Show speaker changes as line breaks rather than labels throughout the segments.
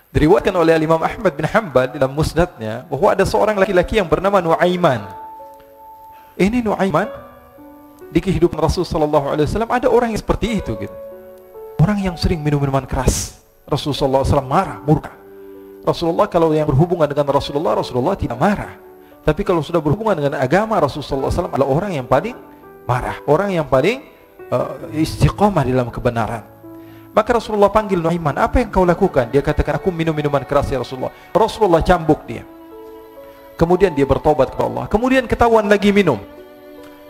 Diriwayatkan oleh Imam Ahmad bin Hanbal dalam musnadnya bahwa ada seorang laki-laki yang bernama Nuaiman. Ini Nuaiman di kehidupan Rasul sallallahu alaihi wasallam ada orang yang seperti itu gitu. Orang yang sering minum minuman keras. Rasul sallallahu alaihi wasallam marah, murka. Rasulullah kalau yang berhubungan dengan Rasulullah tidak marah. Tapi kalau sudah berhubungan dengan agama, Rasulullah SAW adalah orang yang paling marah, orang yang paling istiqamah dalam kebenaran. Maka Rasulullah panggil Nuaiman, apa yang kau lakukan? Dia katakan, aku minum minuman keras ya Rasulullah. Rasulullah cambuk dia. Kemudian dia bertobat kepada Allah. Kemudian ketahuan lagi minum.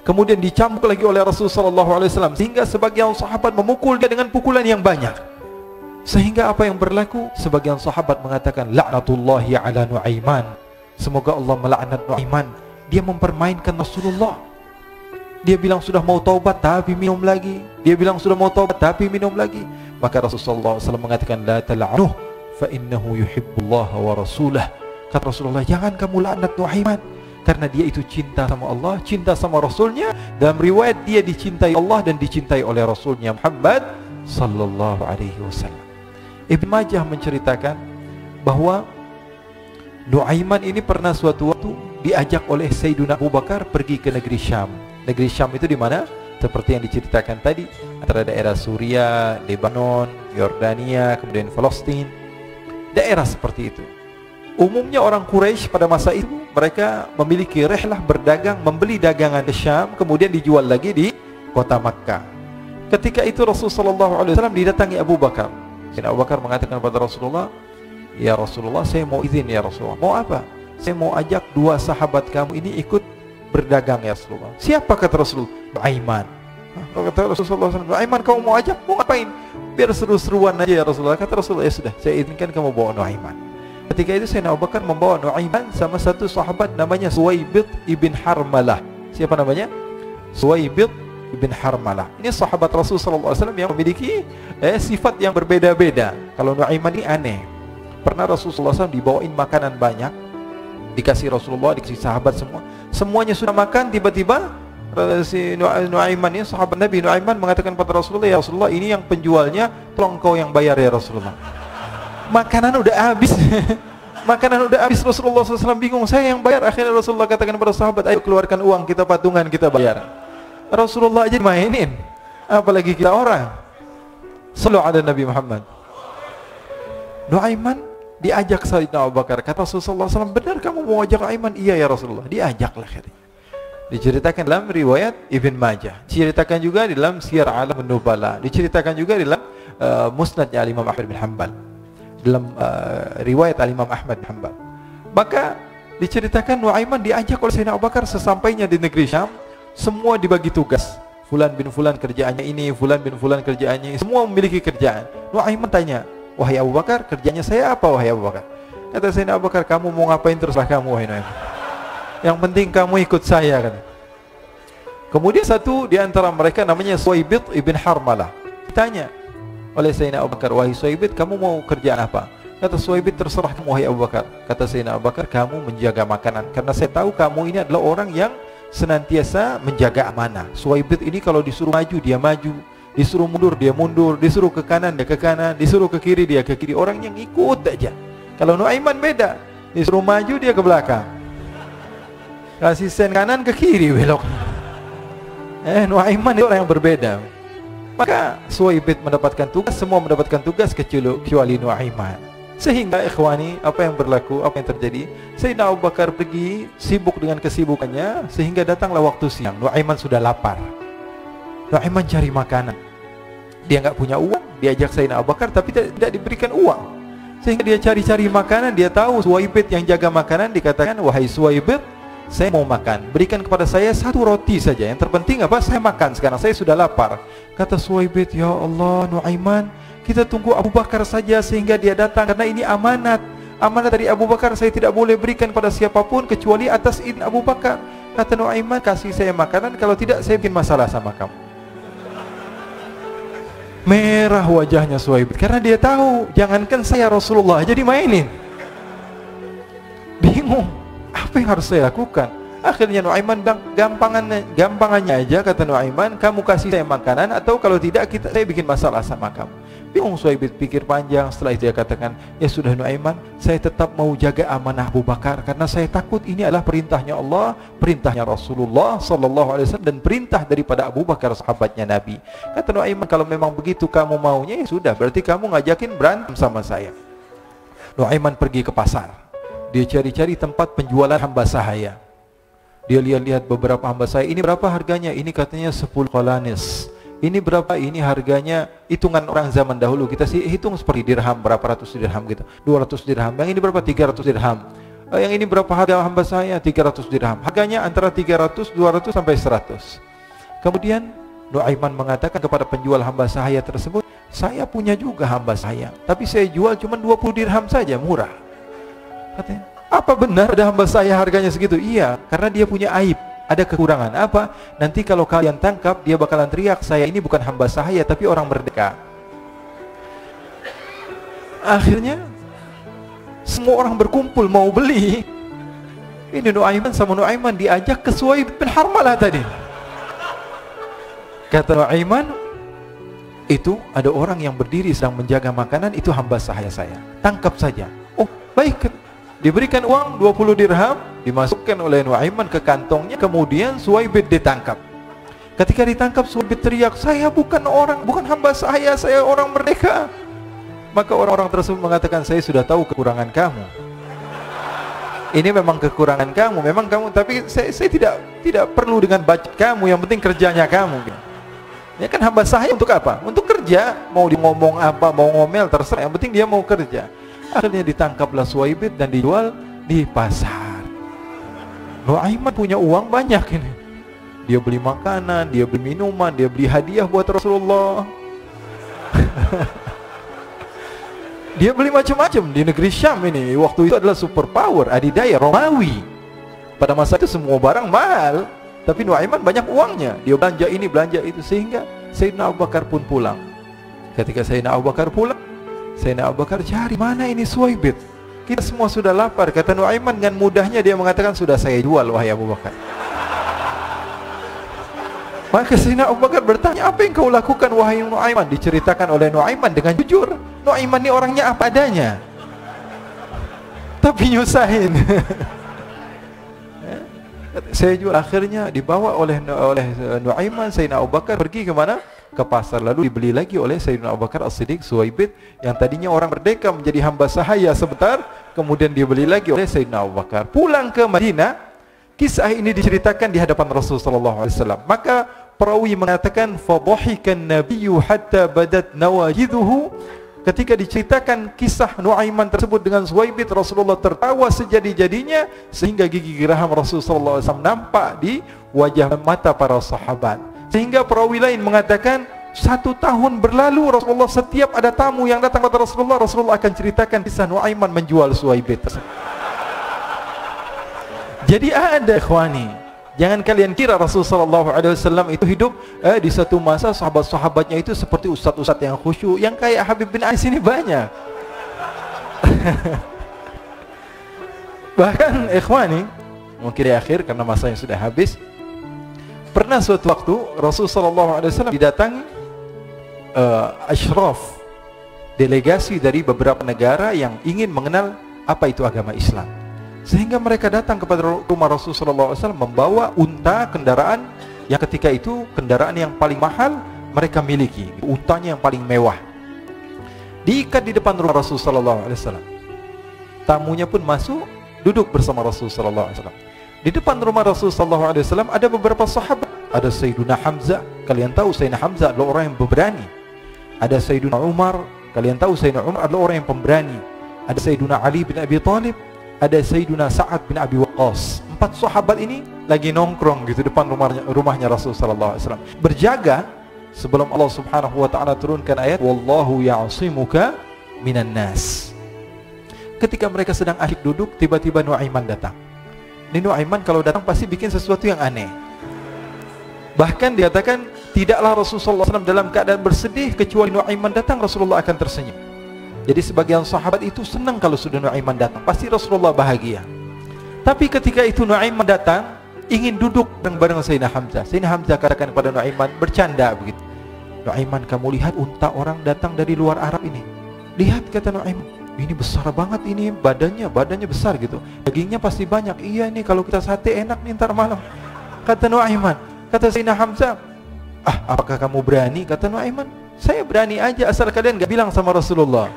Kemudian dicambuk lagi oleh Rasulullah SAW, sehingga sebagian sahabat memukul dia dengan pukulan yang banyak. Sehingga apa yang berlaku? Sebagian sahabat mengatakan, la'natullahi ala Nuaiman. Semoga Allah melaknat Nuaiman. Dia mempermainkan Rasulullah. Dia bilang sudah mau taubat tapi minum lagi. Dia bilang sudah mau taubat tapi minum lagi. Maka Rasulullah SAW mengatakan, la tal'anuh fa innahu yuhibbullah wa rasulah. Kata Rasulullah, jangan kamu laknat Nuaiman, karena dia itu cinta sama Allah, cinta sama Rasulnya. Dalam riwayat dia dicintai Allah dan dicintai oleh Rasulnya Muhammad sallallahu alaihi wasallam. Ibn Majah menceritakan bahwa Nuaiman ini pernah suatu waktu diajak oleh Sayyidina Abu Bakar pergi ke negeri Syam. Negeri Syam itu di mana? Seperti yang diceritakan tadi, antara daerah Suria, Lebanon, Yordania, kemudian Palestina. Daerah seperti itu. Umumnya orang Quraisy pada masa itu mereka memiliki rihlah berdagang, membeli dagangan di Syam, kemudian dijual lagi di kota Makkah. Ketika itu Rasulullah SAW didatangi Abu Bakar. Sayyidina Abu Bakar mengatakan kepada Rasulullah, ya Rasulullah, saya mau izin ya Rasulullah. Mau apa? Saya mau ajak dua sahabat kamu ini ikut berdagang ya Rasulullah. Siapa kata Rasulullah? Nuaiman. Kata Rasulullah SAW, Nuaiman kamu mau ajak? Mau ngapain? Biar seru-seruan aja ya Rasulullah. Kata Rasulullah, ya sudah, saya izinkan kamu bawa Nuaiman. Ketika itu Sayyidina Abu Bakar membawa Nuaiman sama satu sahabat namanya Suwaibid ibn Harmalah. Siapa namanya? Suwaibid ibn Harmalah. Ini sahabat Rasulullah SAW yang memiliki sifat yang berbeda-beda. Kalau Nuaiman ini aneh. Pernah Rasulullah SAW dibawain makanan banyak, dikasih Rasulullah, dikasih sahabat semua. Semuanya sudah makan, tiba-tiba si Nuaiman ini, sahabat Nabi Nuaiman mengatakan kepada Rasulullah, ya Rasulullah, ini yang penjualnya, tolong kau yang bayar ya Rasulullah. Makanan udah habis. Makanan udah habis. Rasulullah SAW bingung, saya yang bayar. Akhirnya Rasulullah katakan kepada sahabat, ayo keluarkan uang, kita patungan, kita bayar. Rasulullah aja dimainin, apalagi kita orang. Sallu ala Nabi Muhammad. Nuaiman diajak Sayyidina Abu Bakar. Kata Rasulullah SAW, benar kamu mau ajak Nuaiman? Iya ya Rasulullah. Diajaklah katanya. Diceritakan dalam riwayat Ibn Majah, diceritakan juga di dalam Siyar A'lam An-Nubala, diceritakan juga di dalam musnadnya Imam Ahmad bin Hanbal, dalam riwayat Imam Ahmad bin Hanbal. Maka diceritakan Nuaiman diajak oleh Sayyidina Abu Bakar. Sesampainya di negeri Syam, semua dibagi tugas. Fulan bin Fulan kerjaannya ini, Fulan bin Fulan kerjaannya ini. Semua memiliki kerjaan. Nuaiman tanya, wahai Abu Bakar, kerjanya saya apa wahai Abu Bakar? Kata Sayyidina Abu Bakar, kamu mau ngapain terserah kamu wahai Nuaiman. Yang penting kamu ikut saya kan. Kemudian satu di antara mereka namanya Suwaibid ibn Harmalah. Ditanya oleh Sayyidina Abu Bakar, wahai Suwaibid, kamu mau kerjaan apa? Kata Suwaibid, terserah kamu wahai Abu Bakar. Kata Sayyidina Abu Bakar, kamu menjaga makanan, karena saya tahu kamu ini adalah orang yang senantiasa menjaga amanah. Suwaibid ini kalau disuruh maju dia maju, disuruh mundur dia mundur, disuruh ke kanan dia ke kanan, disuruh ke kiri dia ke kiri. Orang yang ikut aja. Kalau Nuaiman beda, disuruh maju dia ke belakang, kasih sen kanan ke kiri belok. Nuaiman itu orang yang berbeda. Maka Suwaibid mendapatkan tugas, semua mendapatkan tugas kecuali Nuaiman. Sehingga ikhwani, apa yang berlaku, apa yang terjadi? Sayyidina Abu Bakar pergi sibuk dengan kesibukannya, sehingga datanglah waktu siang. Nuaiman sudah lapar. Nuaiman cari makanan. Dia nggak punya uang, diajak Sayyidina Abu Bakar tapi tidak diberikan uang. Sehingga dia cari-cari makanan. Dia tahu Suwaibid yang jaga makanan. Dikatakan, wahai Suwaibid, saya mau makan, berikan kepada saya satu roti saja. Yang terpenting apa? Saya makan sekarang, saya sudah lapar. Kata Suwaibid, ya Allah Nuaiman, kita tunggu Abu Bakar saja sehingga dia datang, karena ini amanat. Amanat dari Abu Bakar, saya tidak boleh berikan pada siapapun kecuali atas izin Abu Bakar. Kata Nuaiman, kasih saya makanan, kalau tidak saya bikin masalah sama kamu. Merah wajahnya Suwaibid, karena dia tahu, jangankan saya, Rasulullah jadi mainin. Bingung, apa yang harus saya lakukan? Akhirnya Nuaiman bilang, gampangannya aja, kata Nuaiman, kamu kasih saya makanan, atau kalau tidak saya bikin masalah sama kamu. Bingung Suhaib pikir panjang. Setelah itu dia katakan, ya sudah Nuaiman, saya tetap mau jaga amanah Abu Bakar karena saya takut ini adalah perintahnya Allah, perintahnya Rasulullah sallallahu alaihi wasallam, dan perintah daripada Abu Bakar sahabatnya Nabi. Kata Nuaiman, kalau memang begitu kamu maunya, ya sudah, berarti kamu ngajakin berantem sama saya. Nuaiman pergi ke pasar. Dia cari-cari tempat penjualan hamba sahaya. Dia lihat-lihat beberapa hamba sahaya. Ini berapa harganya? Ini katanya 10 qalanis. Ini berapa? Ini harganya, hitungan orang zaman dahulu kita sih hitung seperti dirham, berapa ratus dirham gitu. 200 dirham. Yang ini berapa? 300 dirham. Yang ini berapa harga hamba saya? 300 dirham. Harganya antara 300, 200 sampai 100. Kemudian Nuaiman mengatakan kepada penjual hamba sahaya tersebut, saya punya juga hamba saya, tapi saya jual cuma 20 dirham saja, murah. Katanya, apa benar ada hamba saya harganya segitu? Iya, karena dia punya aib, ada kekurangan. Apa? Nanti kalau kalian tangkap, dia bakalan teriak, saya ini bukan hamba sahaya tapi orang merdeka. Akhirnya semua orang berkumpul mau beli. Ini Nuaiman sama Nuaiman diajak ke Suhaib bin Harmalah tadi. Kata Nuaiman, itu ada orang yang berdiri sedang menjaga makanan, itu hamba sahaya saya, tangkap saja. Oh baik. Diberikan uang 20 dirham, dimasukkan oleh Nuaiman ke kantongnya, kemudian Suhaib ditangkap. Ketika ditangkap, Suhaib teriak, saya bukan hamba saya orang merdeka. Maka orang-orang tersebut mengatakan, saya sudah tahu kekurangan kamu. Ini memang kekurangan kamu, memang kamu, tapi saya tidak perlu dengan budget kamu, yang penting kerjanya kamu. Ya kan hamba sahaya untuk apa? Untuk kerja, mau dia ngomong apa, mau ngomel terserah, yang penting dia mau kerja. Akhirnya ditangkaplah Suhaib dan dijual di pasar. Nuaiman punya uang banyak ini. Dia beli makanan, dia beli minuman, dia beli hadiah buat Rasulullah. Dia beli macam-macam di negeri Syam ini. Waktu itu adalah superpower, adidaya Romawi. Pada masa itu semua barang mahal, tapi Nuaiman banyak uangnya. Dia belanja ini, belanja itu, sehingga Sayyidina Abu Bakar pun pulang. Ketika Sayyidina Abu Bakar pulang, Sayyidina Abu Bakar cari, mana ini Suhaib? Kita semua sudah lapar. Kata Nuaiman dengan mudahnya dia mengatakan, sudah saya jual wahai Abu Bakar. Maka Sayyidina Abu Bakar bertanya, apa yang kau lakukan wahai Nuaiman? Diceritakan oleh Nuaiman dengan jujur. Nuaiman ini orangnya apa adanya, tapi nyusahin. Saya jual. Akhirnya dibawa oleh Nuaiman, Sayyidina Abu Bakar pergi ke mana? Ke pasar, lalu dibeli lagi oleh Sayyidina Abu Bakar As-Siddiq. Suhaib yang tadinya orang merdeka menjadi hamba sahaya sebentar, kemudian dibeli lagi oleh Sayyidina Abu Bakar. Pulang ke Madinah, kisah ini diceritakan di hadapan Rasulullah sallallahu alaihi wasallam. Maka perawi mengatakan, fadhahikan nabiyyu hatta badat nawajiduhu. Ketika diceritakan kisah Nuaiman tersebut dengan Suhaib, Rasulullah tertawa sejadi-jadinya sehingga gigi geraham Rasulullah SAW nampak di wajah mata para sahabat. Sehingga perawi lain mengatakan, 1 tahun berlalu Rasulullah, setiap ada tamu yang datang kepada Rasulullah akan ceritakan kisah Nuaiman menjual Suhaib tersebut. Jadi ada ikhwani, jangan kalian kira Rasulullah SAW itu hidup di satu masa sahabat-sahabatnya itu seperti ustadz-ustadz yang khusyuk, yang kayak Habib bin Ais ini banyak. Bahkan ikhwani, mungkin di akhir karena masa yang sudah habis, pernah suatu waktu Rasulullah SAW didatangi asyraf, delegasi dari beberapa negara yang ingin mengenal apa itu agama Islam. Sehingga mereka datang kepada rumah Rasulullah SAW membawa unta, kendaraan yang ketika itu kendaraan yang paling mahal mereka miliki, untanya yang paling mewah. Diikat di depan rumah Rasulullah SAW. Tamunya pun masuk, duduk bersama Rasulullah SAW. Di depan rumah Rasulullah SAW ada beberapa sahabat. Ada Sayyiduna Hamzah, kalian tahu Sayyidina Hamzah adalah orang yang pemberani. Ada Sayyiduna Umar, kalian tahu Sayyidina Umar adalah orang yang pemberani. Ada Sayyiduna Ali bin Abi Thalib, ada Sayyiduna Sa'ad bin Abi Waqqas. 4 sahabat ini lagi nongkrong gitu depan rumahnya Rasulullah SAW, berjaga sebelum Allah Subhanahu wa taala turunkan ayat wallahu ya'simuka minan nas. Ketika mereka sedang asyik duduk, tiba-tiba Nuaiman datang. Ini Nuaiman kalau datang pasti bikin sesuatu yang aneh. Bahkan dikatakan tidaklah Rasulullah SAW dalam keadaan bersedih, kecuali Nuaiman datang Rasulullah akan tersenyum. Jadi sebagian sahabat itu senang kalau sudah Nuaiman datang, pasti Rasulullah bahagia. Tapi ketika itu Nuaiman datang, ingin duduk bareng-bareng Sayyidina Hamzah. Sayyidina Hamzah katakan kepada Nuaiman, bercanda begitu. Nuaiman, kamu lihat unta orang datang dari luar Arab ini. Lihat, kata Nuaiman, ini besar banget ini, badannya besar gitu. Dagingnya pasti banyak. Iya nih, kalau kita sate enak nih ntar malam. Kata Nuaiman. Kata Sayyidina Hamzah, apakah kamu berani? Kata Nuaiman, saya berani aja asal kalian gak bilang sama Rasulullah.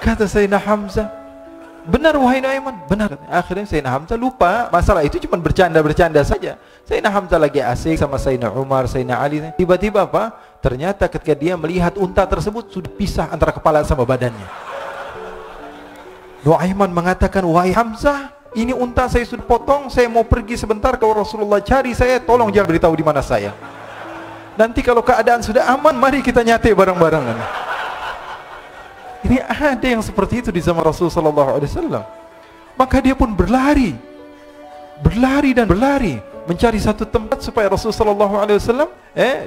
Kata Sayyidina Hamzah, benar wahai Nuaiman, benar. Akhirnya Sayyidina Hamzah lupa masalah itu, cuma bercanda saja. Sayyidina Hamzah lagi asik sama Sayyidina Umar, Sayyidina Ali. Tiba-tiba apa? Ternyata ketika dia melihat unta tersebut sudah pisah antara kepala sama badannya. Nuaiman mengatakan, wahai Hamzah, ini unta saya sudah potong, saya mau pergi sebentar, kalau Rasulullah cari saya, tolong jangan beritahu di mana saya. Nanti kalau keadaan sudah aman, mari kita nyate bareng-bareng. Ini ada yang seperti itu di zaman Rasul sallallahu alaihi wasallam. Maka dia pun berlari dan berlari mencari satu tempat supaya Rasul sallallahu alaihi wasallam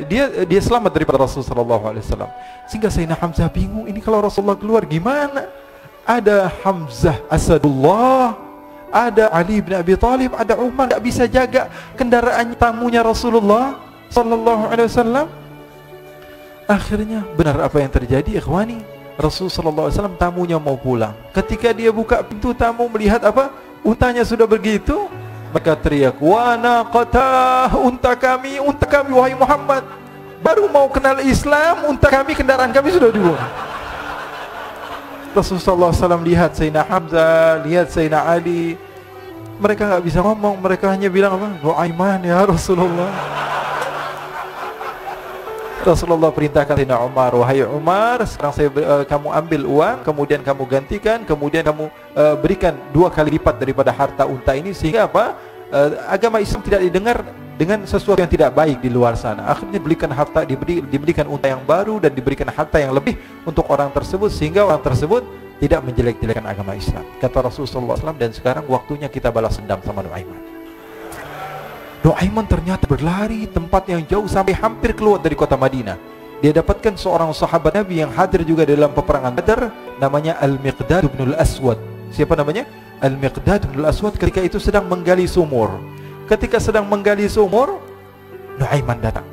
dia selamat daripada Rasul sallallahu alaihi wasallam. Sehingga Sayyidina Hamzah bingung, ini kalau Rasulullah keluar gimana? Ada Hamzah Asadullah, ada Ali bin Abi Thalib, ada Umar, tidak bisa jaga kendaraan tamunya Rasulullah sallallahu alaihi wasallam. Akhirnya benar apa yang terjadi, ikhwani. Rasul sallallahu alaihi wasallam tamunya mau pulang. Ketika dia buka pintu tamu melihat apa? Untanya sudah begitu, maka teriak, "Wa naqatah, unta kami wahai Muhammad. Baru mau kenal Islam, unta kami, kendaraan kami sudah dibunuh." Rasulullah sallallahu alaihi wasallam lihat Sayyidina Hamzah, lihat Sayyidina Ali. Mereka enggak bisa ngomong, mereka hanya bilang apa? "Nuaiman ya Rasulullah." Rasulullah perintahkan Sayyidina Umar, wahai Umar, sekarang kamu ambil uang, kemudian kamu gantikan, kemudian kamu berikan 2 kali lipat daripada harta unta ini, sehingga apa? Agama Islam tidak didengar dengan sesuatu yang tidak baik di luar sana. Akhirnya diberikan harta, diberikan unta yang baru dan diberikan harta yang lebih untuk orang tersebut, sehingga orang tersebut tidak menjelek-jelekan agama Islam. Kata Rasulullah SAW, dan sekarang waktunya kita balas dendam sama Nuaiman. Nuaiman ternyata berlari tempat yang jauh sampai hampir keluar dari kota Madinah. Dia dapatkan seorang sahabat Nabi yang hadir juga dalam peperangan Badar, namanya Al-Miqdad bin Al-Aswad. Siapa namanya? Al-Miqdad bin Al-Aswad ketika itu sedang menggali sumur. Ketika sedang menggali sumur, Nuaiman datang.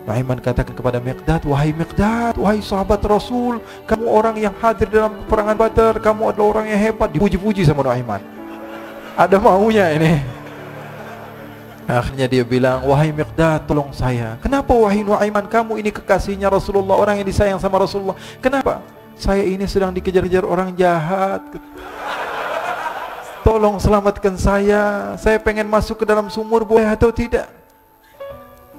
Nuaiman katakan kepada Miqdad, wahai Miqdad, wahai sahabat Rasul, kamu orang yang hadir dalam peperangan Badar, kamu adalah orang yang hebat. Dipuji-puji sama Nuaiman. Ada maunya ini. Akhirnya dia bilang, wahai Miqdad, tolong saya. Kenapa wahai Nuaiman, kamu ini kekasihnya Rasulullah, orang yang disayang sama Rasulullah. Kenapa? Saya ini sedang dikejar-kejar orang jahat. Tolong selamatkan saya. Saya pengen masuk ke dalam sumur, boleh atau tidak?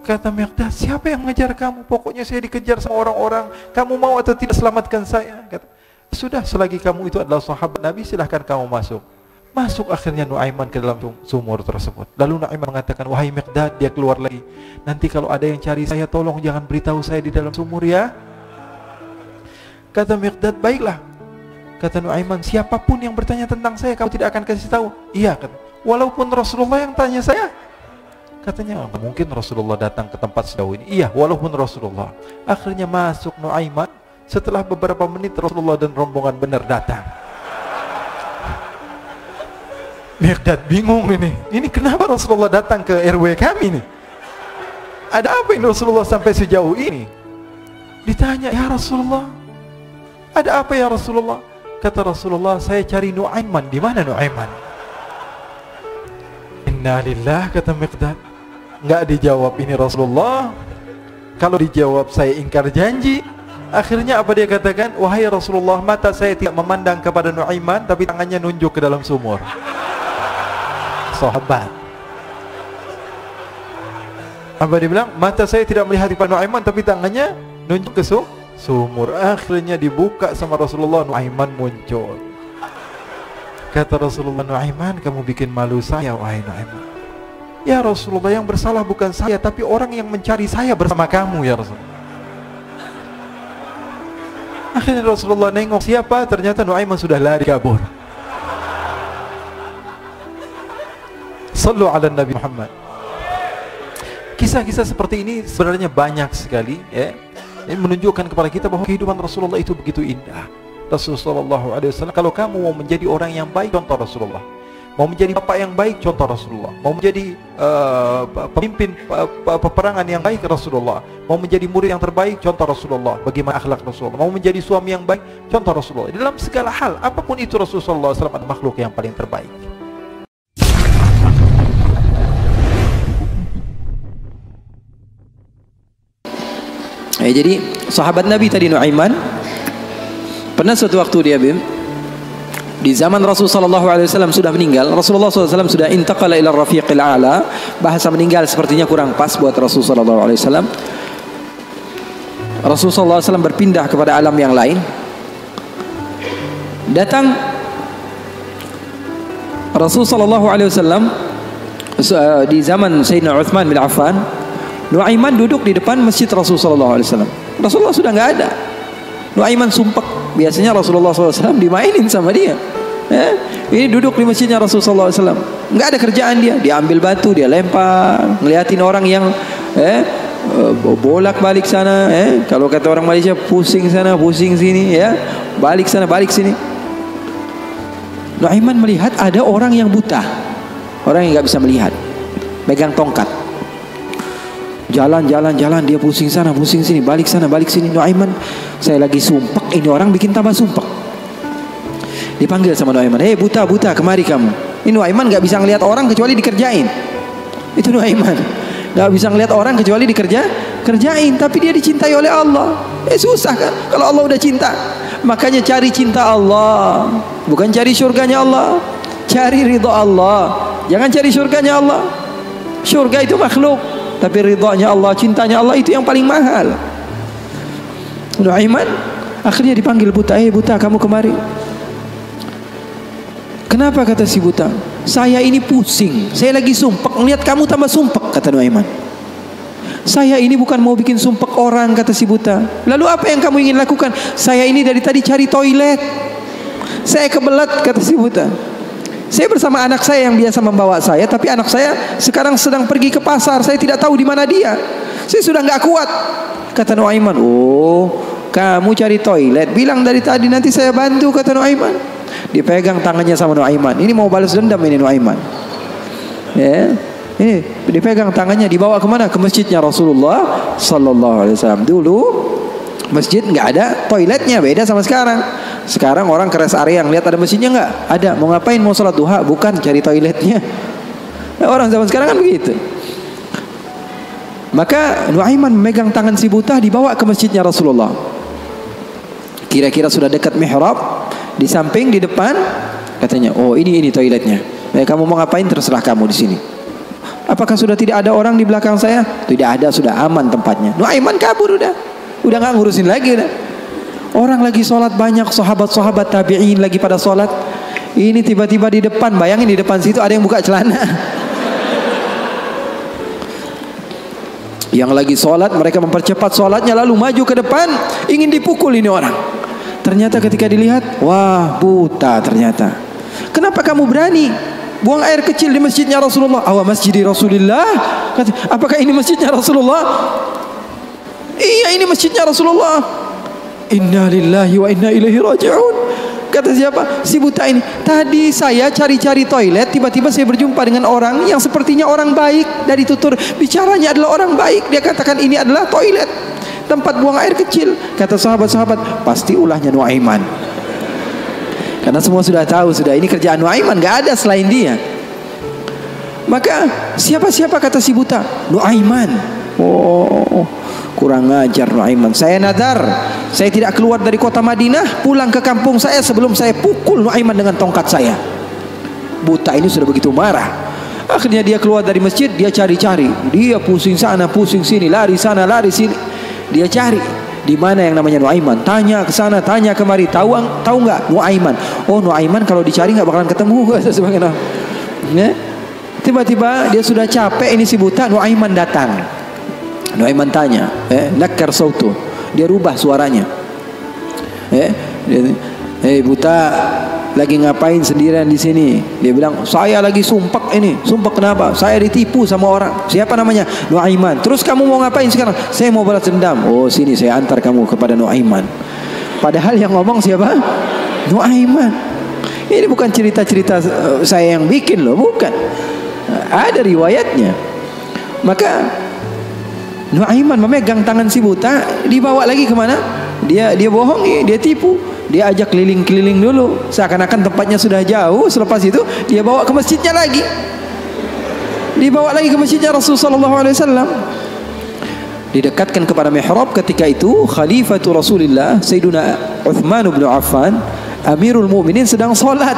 Kata Miqdad, siapa yang mengejar kamu? Pokoknya saya dikejar sama orang-orang. Kamu mau atau tidak selamatkan saya? Kata, sudah, selagi kamu itu adalah sahabat Nabi, silahkan kamu masuk. Masuk akhirnya Nuaiman ke dalam sumur tersebut. Lalu Nuaiman mengatakan, wahai Miqdad, dia keluar lagi. Nanti kalau ada yang cari saya, tolong jangan beritahu saya di dalam sumur ya. Kata Miqdad, baiklah. Kata Nuaiman, siapapun yang bertanya tentang saya, kamu tidak akan kasih tahu. Iya, kata. Walaupun Rasulullah yang tanya saya. Katanya, mungkin Rasulullah datang ke tempat sejauh ini. Iya, walaupun Rasulullah. Akhirnya masuk Nuaiman. Setelah beberapa menit Rasulullah dan rombongan benar datang. Miqdad bingung ini. Ini kenapa Rasulullah datang ke RW kami nih? Ada apa ini Rasulullah sampai sejauh ini? Ditanya, ya Rasulullah, ada apa ya Rasulullah? Kata Rasulullah, saya cari Nuaiman. Di mana Nuaiman? Innalillah, kata Miqdad. Enggak dijawab ini Rasulullah. Kalau dijawab saya ingkar janji. Akhirnya apa dia katakan? Wahai Rasulullah, mata saya tidak memandang kepada Nuaiman, tapi tangannya nunjuk ke dalam sumur. Sahabat. Apa dia bilang? Mata saya tidak melihat kepada Nuaiman, tapi tangannya nunjuk ke sumur. Akhirnya dibuka sama Rasulullah, Nuaiman muncul. Kata Rasulullah, Nuaiman, kamu bikin malu saya, wahai Nuaiman. Ya Rasulullah, yang bersalah bukan saya, tapi orang yang mencari saya bersama kamu, ya Rasulullah. Akhirnya Rasulullah nengok siapa, ternyata Nuaiman sudah lari kabur. Sallu ala Nabi Muhammad. Kisah-kisah seperti ini sebenarnya banyak sekali, ya. Ini menunjukkan kepada kita bahwa kehidupan Rasulullah itu begitu indah. Rasulullah SAW, kalau kamu mau menjadi orang yang baik, contoh Rasulullah. Mau menjadi bapak yang baik, contoh Rasulullah. Mau menjadi pemimpin peperangan yang baik, Rasulullah. Mau menjadi murid yang terbaik, contoh Rasulullah. Bagaimana akhlak Rasulullah. Mau menjadi suami yang baik, contoh Rasulullah. Dalam segala hal, apapun itu Rasulullah SAW adalah makhluk yang paling terbaik.
Jadi sahabat Nabi tadi Nuaiman pernah suatu waktu dia di zaman Rasulullah SAW sudah meninggal. Rasulullah SAW sudah intaqala ila rafiqil a'la. Bahasa meninggal sepertinya kurang pas buat Rasulullah SAW. Rasulullah SAW berpindah kepada alam yang lain. Datang Rasulullah SAW di zaman Sayyidina Uthman bin Affan. Nuaiman duduk di depan masjid Rasulullah SAW. Rasulullah sudah nggak ada. Nuaiman sumpek. Biasanya Rasulullah SAW dimainin sama dia. Ini duduk di masjidnya Rasulullah SAW. Nggak ada kerjaan dia. Dia ambil batu, dia lempar, ngeliatin orang yang bolak balik sana. Kalau kata orang Malaysia, pusing sana, pusing sini, balik sana, balik sini. Nuaiman melihat ada orang yang buta, orang yang nggak bisa melihat, megang tongkat. Jalan, dia pusing sana, pusing sini, balik sana, balik sini. Nuaiman, saya lagi sumpek, ini orang bikin tambah sumpek. Dipanggil sama Nuaiman, buta, kemari kamu. Ini Nuaiman nggak bisa ngelihat orang kecuali dikerjain. Itu Nuaiman, nggak bisa ngelihat orang kecuali kerjain. Tapi dia dicintai oleh Allah. Susah kan? Kalau Allah udah cinta, makanya cari cinta Allah, bukan cari surganya Allah. Cari ridha Allah, jangan cari surganya Allah. Surga itu makhluk, tapi ridhanya Allah, cintanya Allah itu yang paling mahal. Nuaiman akhirnya dipanggil buta. Buta, kamu kemari. Kenapa, kata si buta? Saya ini pusing, saya lagi sumpek, ngelihat kamu tambah sumpek, kata Nuaiman. Saya ini bukan mau bikin sumpek orang, kata si buta. Lalu apa yang kamu ingin lakukan? Saya ini dari tadi cari toilet, saya kebelet, kata si buta. Saya bersama anak saya yang biasa membawa saya, tapi anak saya sekarang sedang pergi ke pasar. Saya tidak tahu di mana dia. Saya sudah nggak kuat. Kata Nuaiman, kamu cari toilet. Bilang dari tadi, nanti saya bantu, kata Nuaiman. Dipegang tangannya sama Nuaiman. Ini mau balas dendam ini Nuaiman. Ini dipegang tangannya, dibawa kemana? Ke masjidnya Rasulullah Sallallahu Alaihi Wasallam. Dulu masjid nggak ada toiletnya, beda sama sekarang. Sekarang orang ke rest area, ngeliat ada mesinnya nggak? Ada. Mau ngapain? Mau sholat duha? Bukan, cari toiletnya. Orang zaman sekarang kan begitu. Maka Nuaiman memegang tangan si buta, dibawa ke masjidnya Rasulullah. Kira-kira sudah dekat mihrab, di samping, di depan, katanya, ini toiletnya. Kamu mau ngapain? Terserah kamu di sini. Apakah sudah tidak ada orang di belakang saya? Tidak ada, sudah aman tempatnya. Nuaiman kabur udah nggak ngurusin lagi udah. Orang lagi sholat banyak, sahabat-sahabat tabi'in lagi pada sholat. Ini tiba-tiba di depan, bayangin di depan situ ada yang buka celana. Yang lagi sholat, mereka mempercepat sholatnya, lalu maju ke depan, ingin dipukul ini orang. Ternyata ketika dilihat, wah buta ternyata. Kenapa kamu berani buang air kecil di masjidnya Rasulullah? Masjid Rasulullah. Apakah ini masjidnya Rasulullah? Iya, ini masjidnya Rasulullah. Inna lillahi wa inna ilaihi raji'un. Kata siapa? Si buta ini. Tadi saya cari-cari toilet, tiba-tiba saya berjumpa dengan orang yang sepertinya orang baik. Dari tutur bicaranya adalah orang baik. Dia katakan ini adalah toilet, tempat buang air kecil. Kata sahabat-sahabat, pasti ulahnya Nuaiman. Karena semua sudah tahu, sudah ini kerjaan Nuaiman, gak ada selain dia. Maka siapa-siapa, kata si buta? Nuaiman. Kurang ajar Nuaiman. Saya nadar, saya tidak keluar dari kota Madinah, pulang ke kampung saya sebelum saya pukul Nuaiman dengan tongkat saya. Buta ini sudah begitu marah. Akhirnya dia keluar dari masjid, dia cari-cari. Dia pusing sana, pusing sini, lari sana, lari sini. Dia cari di mana yang namanya Nuaiman. Tanya ke sana, tanya kemari. Tahu nggak Nuaiman? Nuaiman kalau dicari nggak bakalan ketemu. Tiba-tiba dia sudah capek, ini si buta. Nuaiman datang. Nuaiman tanya, nakar sautu. Dia rubah suaranya. Buta, lagi ngapain sendirian di sini? Dia bilang, saya lagi sumpek ini. Sumpek kenapa? Saya ditipu sama orang. Siapa namanya? Nuaiman. Terus kamu mau ngapain sekarang? Saya mau balas dendam. Sini saya antar kamu kepada Nuaiman. Padahal yang ngomong siapa? Nuaiman. Ini bukan cerita-cerita saya yang bikin loh, bukan. Ada riwayatnya. Maka Nuaiman memegang tangan si buta, dibawa lagi kemana? Dia bohongi, dia tipu. Dia ajak keliling-keliling dulu, seakan-akan tempatnya sudah jauh. Selepas itu dia bawa ke masjidnya lagi. Dibawa lagi ke masjidnya Rasulullah SAW. Didekatkan kepada mihrab. Ketika itu Khalifatu Rasulullah Sayyiduna Uthman bin Affan, Amirul Mukminin, sedang salat.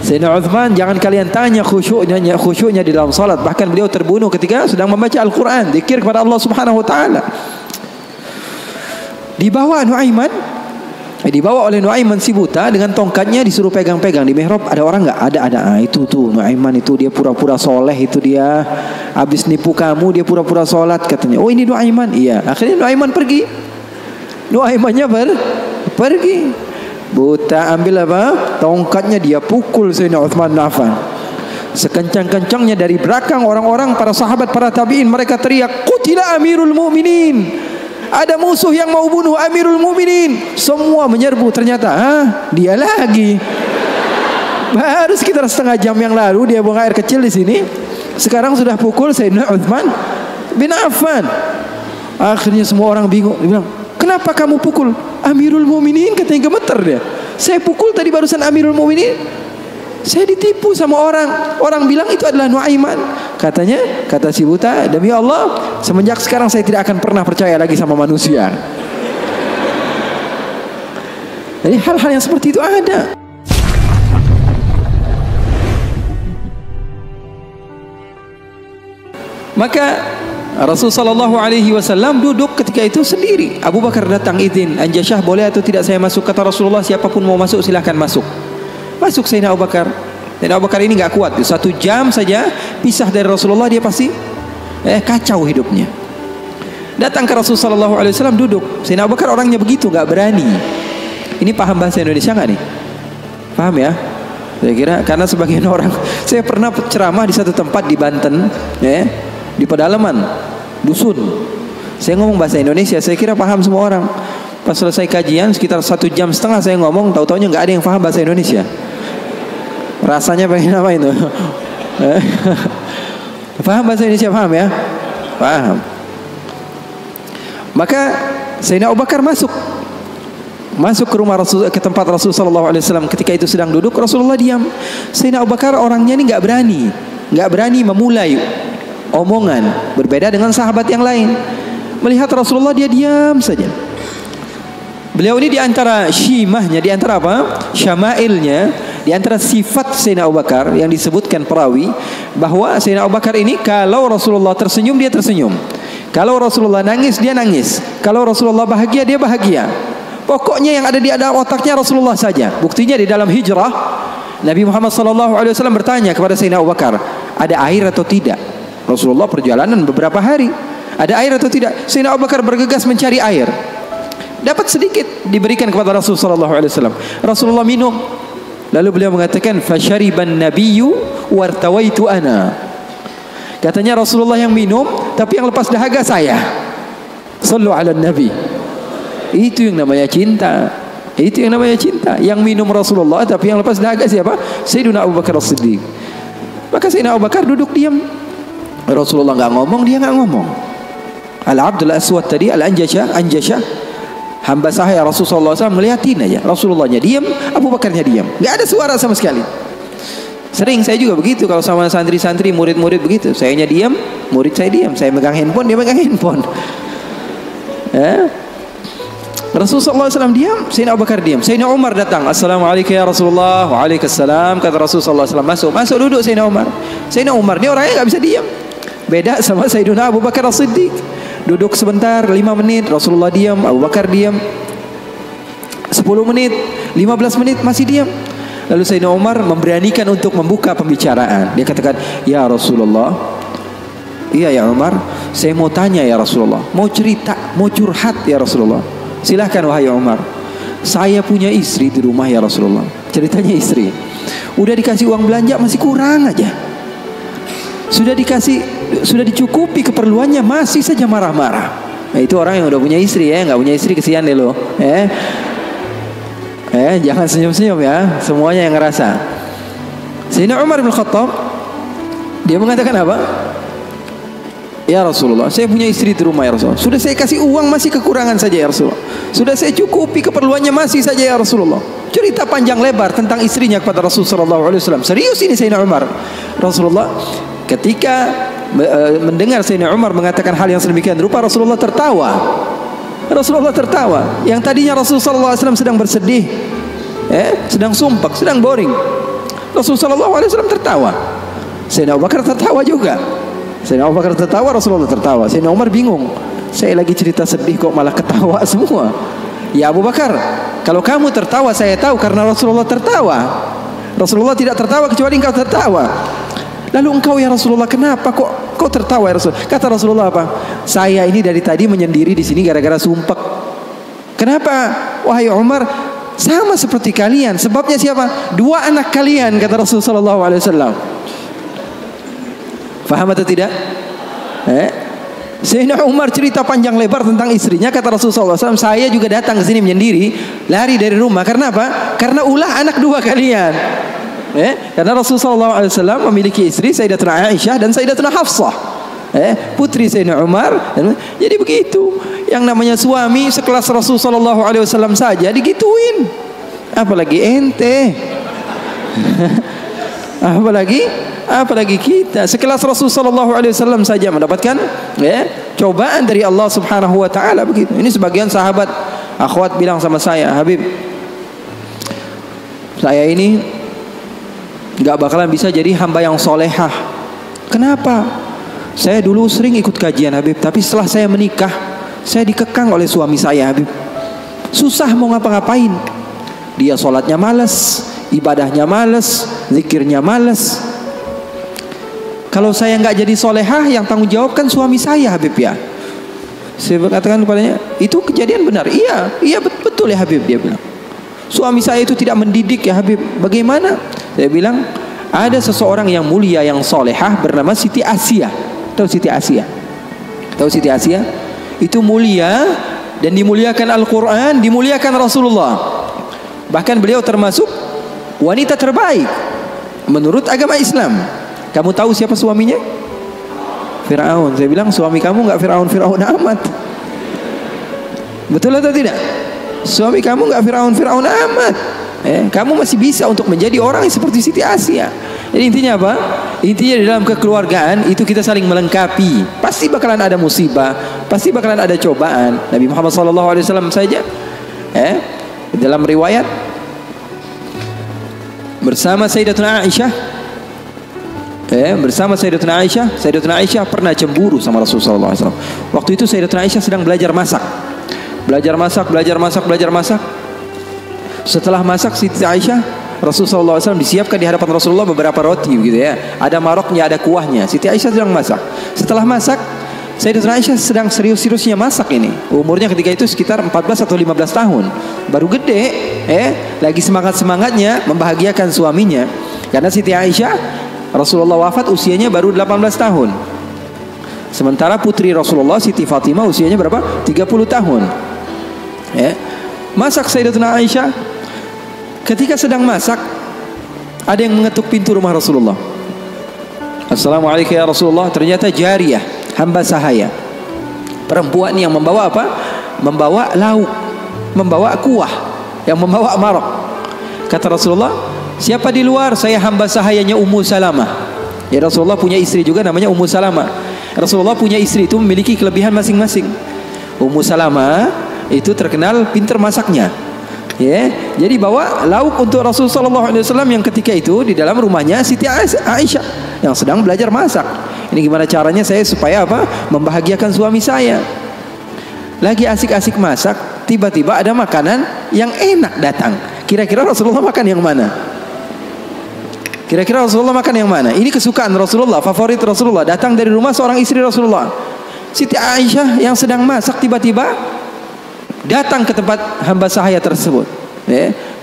Sayyidina Uthman, jangan kalian tanya khusyuknya di dalam salat. Bahkan beliau terbunuh ketika sedang membaca Al-Quran, zikir kepada Allah Subhanahu wa taala. Dibawa oleh Nuaiman si buta dengan tongkatnya, disuruh pegang-pegang di mihrab. Ada orang enggak? Ada. Itu tuh Nuaiman itu, dia pura-pura soleh, itu dia habis nipu kamu, dia pura-pura salat katanya. Oh, ini Nuaiman. Iya. Akhirnya Nuaiman pergi. Nuaimannya pergi. Buta ambil apa? Tongkatnya, dia pukul Sayyidina Uthman bin Affan. Sekencang-kencangnya dari belakang orang-orang, para sahabat, para tabi'in, mereka teriak, "Qutila Amirul Mukminin." Ada musuh yang mau bunuh Amirul Mukminin. Semua menyerbu. Ternyata dia lagi. Baru sekitar setengah jam yang lalu dia buang air kecil di sini. Sekarang sudah pukul Sayyidina Uthman bin Affan. Akhirnya semua orang bingung. Dia bilang, "Kenapa kamu pukul Amirul Mukminin?" Katanya gemeter dia. "Saya pukul tadi barusan Amirul Mukminin. Saya ditipu sama orang. Orang bilang itu adalah Nuaiman." Katanya, kata si buta, "Demi Allah, semenjak sekarang saya tidak akan pernah percaya lagi sama manusia." Jadi hal-hal yang seperti itu ada. Maka Rasulullah SAW duduk ketika itu sendiri. Abu Bakar datang izin, "Anjasyah, boleh atau tidak saya masuk?" Kata Rasulullah, "Siapapun mau masuk silahkan masuk." Masuk Sayyidina Abu Bakar. Sayyidina Abu Bakar ini enggak kuat. 1 jam saja pisah dari Rasulullah, dia pasti kacau hidupnya. Datang ke Rasulullah SAW, duduk. Sayyidina Abu Bakar orangnya begitu, enggak berani. Ini paham bahasa Indonesia enggak nih? Paham ya? Saya kira karena sebagian orang, saya pernah ceramah di satu tempat di Banten, di pedalaman dusun. Saya ngomong bahasa Indonesia, saya kira paham semua orang. Pas selesai kajian sekitar 1,5 jam saya ngomong, tahu-taunya nggak ada yang paham bahasa Indonesia. Rasanya pengen apa itu? Paham bahasa Indonesia, paham ya? Paham. Maka Sayyidina Abu Bakar masuk ke rumah Rasul, ke tempat Rasulullah SAW. Ketika itu sedang duduk, Rasulullah diam. Sayyidina Abu Bakar orangnya ini nggak berani memulai omongan, berbeda dengan sahabat yang lain. Melihat Rasulullah, dia diam saja. Beliau ini diantara syimahnya, diantara apa? Syama'ilnya, diantara sifat Sayyidina Abu Bakar yang disebutkan perawi, bahwa Sayyidina Abu Bakar ini kalau Rasulullah tersenyum, dia tersenyum. Kalau Rasulullah nangis, dia nangis. Kalau Rasulullah bahagia, dia bahagia. Pokoknya yang ada di dalam otaknya Rasulullah saja. Buktinya di dalam hijrah, Nabi Muhammad SAW bertanya kepada Sayyidina Abu Bakar, "Ada air atau tidak?" Rasulullah perjalanan beberapa hari. "Ada air atau tidak?" Sayyidina Abu Bakar bergegas mencari air. Dapat sedikit, diberikan kepada Rasulullah SAW. Rasulullah minum. Lalu beliau mengatakan, "Fasyariban nabiyyu wartawaitu ana." Katanya Rasulullah yang minum, tapi yang lepas dahaga saya. Sallu ala nabi. Itu yang namanya cinta. Itu yang namanya cinta. Yang minum Rasulullah, tapi yang lepas dahaga siapa? Sayyidina Abu Bakar As-Siddiq. Maka Sayyidina Abu Bakar duduk diam. Rasulullah nggak ngomong, dia nggak ngomong. Al-Abdul Aswad tadi, Anjasyah, hamba sahaya Rasulullah SAW, melihatin aja. Rasulullahnya diam, Abu Bakarnya diam. Nggak ada suara sama sekali. Sering saya juga begitu kalau sama santri-santri, murid-murid begitu. Sayanya diam, murid saya diam. Saya megang handphone, dia megang handphone. Rasulullah SAW diam, Sayyidina Abu Bakar diam. Sayyidina Umar datang, "Assalamualaikum ya Rasulullah." "Waalaikumsalam." Kata Rasulullah SAW, masuk duduk Sayyidina Umar. Sayyidina Umar ini orangnya nggak bisa diam. Beda sama Sayyidina Abu Bakar As-Siddiq. Duduk sebentar, 5 menit, Rasulullah diam, Abu Bakar diam. 10 menit, 15 menit masih diam. Lalu Sayyidina Umar memberanikan untuk membuka pembicaraan. Dia katakan, "Ya Rasulullah." "Iya ya Umar, saya mau tanya ya Rasulullah, mau cerita, mau curhat ya Rasulullah." "Silahkan wahai Umar." "Saya punya istri di rumah ya Rasulullah." Ceritanya istri. Udah dikasih uang belanja masih kurang aja. Sudah dicukupi keperluannya, masih saja marah-marah. Nah, itu orang yang udah punya istri ya, nggak punya istri kesian deh lo. Jangan senyum-senyum ya, semuanya yang ngerasa. Sayyidina Umar bin Khattab, dia mengatakan apa? Ya Rasulullah, saya punya istri di rumah ya Rasulullah. Sudah saya kasih uang masih kekurangan saja ya Rasulullah. Sudah saya cukupi keperluannya masih saja ya Rasulullah. Cerita panjang lebar tentang istrinya kepada Rasulullah SAW. Serius ini Sayyidina Umar. Rasulullah ketika mendengar Sayyidina Umar mengatakan hal yang sedemikian rupa, Rasulullah tertawa. Rasulullah tertawa. Yang tadinya Rasulullah SAW sedang bersedih, sedang sumpah, sedang boring, Rasulullah SAW tertawa. Sayyidina Abu Bakar tertawa juga. Sayyidina Abu Bakar tertawa, Rasulullah tertawa. Sayyidina Umar bingung, saya lagi cerita sedih kok malah ketawa semua. Ya Abu Bakar, kalau kamu tertawa saya tahu karena Rasulullah tertawa. Rasulullah tidak tertawa kecuali engkau tertawa. Lalu engkau ya Rasulullah, kenapa kok tertawa ya Rasul? Kata Rasulullah apa? Saya ini dari tadi menyendiri di sini gara-gara sumpek. Kenapa? Wahai Umar, sama seperti kalian. Sebabnya siapa? Dua anak kalian, kata Rasulullah SAW. Faham atau tidak? Sayyidina Umar cerita panjang lebar tentang istrinya. Kata Rasulullah SAW, saya juga datang ke sini menyendiri, lari dari rumah. Karena apa? Karena ulah anak dua kalian. Karena Rasulullah SAW memiliki istri Sayyidatuna Aisyah dan Sayyidatuna Hafsah, putri Sayyidina Umar. Jadi begitu. Yang namanya suami sekelas Rasulullah SAW saja digituin, apalagi ente. apalagi kita sekelas Rasulullah SAW saja mendapatkan cobaan dari Allah Subhanahu wa taala begitu. Ini sebagian sahabat akhwat bilang sama saya, Habib, saya ini gak bakalan bisa jadi hamba yang solehah. Kenapa? Saya dulu sering ikut kajian Habib, tapi setelah saya menikah, saya dikekang oleh suami saya Habib. Susah mau ngapa-ngapain. Dia sholatnya malas, ibadahnya malas, zikirnya malas. Kalau saya nggak jadi solehah, yang tanggung jawab kan suami saya Habib ya. Saya katakan kepadanya, itu kejadian benar. Iya betul ya Habib, dia bilang. Suami saya itu tidak mendidik ya Habib. Bagaimana? Saya bilang, ada seseorang yang mulia yang solehah bernama Siti Asia. Tahu Siti Asia? Tahu Siti Asia? Itu mulia dan dimuliakan Al-Quran, dimuliakan Rasulullah. Bahkan beliau termasuk wanita terbaik menurut agama Islam. Kamu tahu siapa suaminya? Fir'aun. Saya bilang, suami kamu nggak Fir'aun amat. Betul atau tidak? Suami kamu nggak Fir'aun amat. Kamu masih bisa untuk menjadi orang yang seperti Siti Asia. Jadi intinya apa? Intinya di dalam kekeluargaan itu kita saling melengkapi. Pasti bakalan ada musibah, pasti bakalan ada cobaan. Nabi Muhammad SAW saja, dalam riwayat bersama Sayyidatuna Aisyah, Sayyidatuna Aisyah pernah cemburu sama Rasulullah SAW. Waktu itu Sayyidatuna Aisyah sedang belajar masak. Setelah masak Siti Aisyah, Rasulullah SAW disiapkan di hadapan Rasulullah beberapa roti gitu ya. Ada maroknya, ada kuahnya. Siti Aisyah sedang masak. Setelah masak, Sayyidatuna Aisyah sedang serius-seriusnya masak ini. Umurnya ketika itu sekitar 14 atau 15 tahun. Baru gede, lagi semangat-semangatnya membahagiakan suaminya. Karena Siti Aisyah, Rasulullah wafat usianya baru 18 tahun. Sementara putri Rasulullah Siti Fatimah usianya berapa? 30 tahun. Masak Sayyidatuna Aisyah. Ketika sedang masak, ada yang mengetuk pintu rumah Rasulullah. Assalamualaikum ya Rasulullah. Ternyata jariyah, hamba sahaya, perempuan yang membawa apa? Membawa lauk, membawa kuah, yang membawa marok. Kata Rasulullah, siapa di luar? Saya hamba sahayanya Ummu Salamah. Ya, Rasulullah punya istri juga namanya Ummu Salamah. Rasulullah punya istri itu memiliki kelebihan masing-masing. Ummu Salamah itu terkenal pintar masaknya. Jadi bawa lauk untuk Rasulullah SAW yang ketika itu di dalam rumahnya Siti Aisyah yang sedang belajar masak. Ini gimana caranya saya supaya apa? Membahagiakan suami saya. Lagi asik-asik masak, tiba-tiba ada makanan yang enak datang. Kira-kira Rasulullah makan yang mana? Kira-kira Rasulullah makan yang mana? Ini kesukaan Rasulullah, favorit Rasulullah. Datang dari rumah seorang istri Rasulullah. Siti Aisyah yang sedang masak tiba-tiba datang ke tempat hamba sahaya tersebut,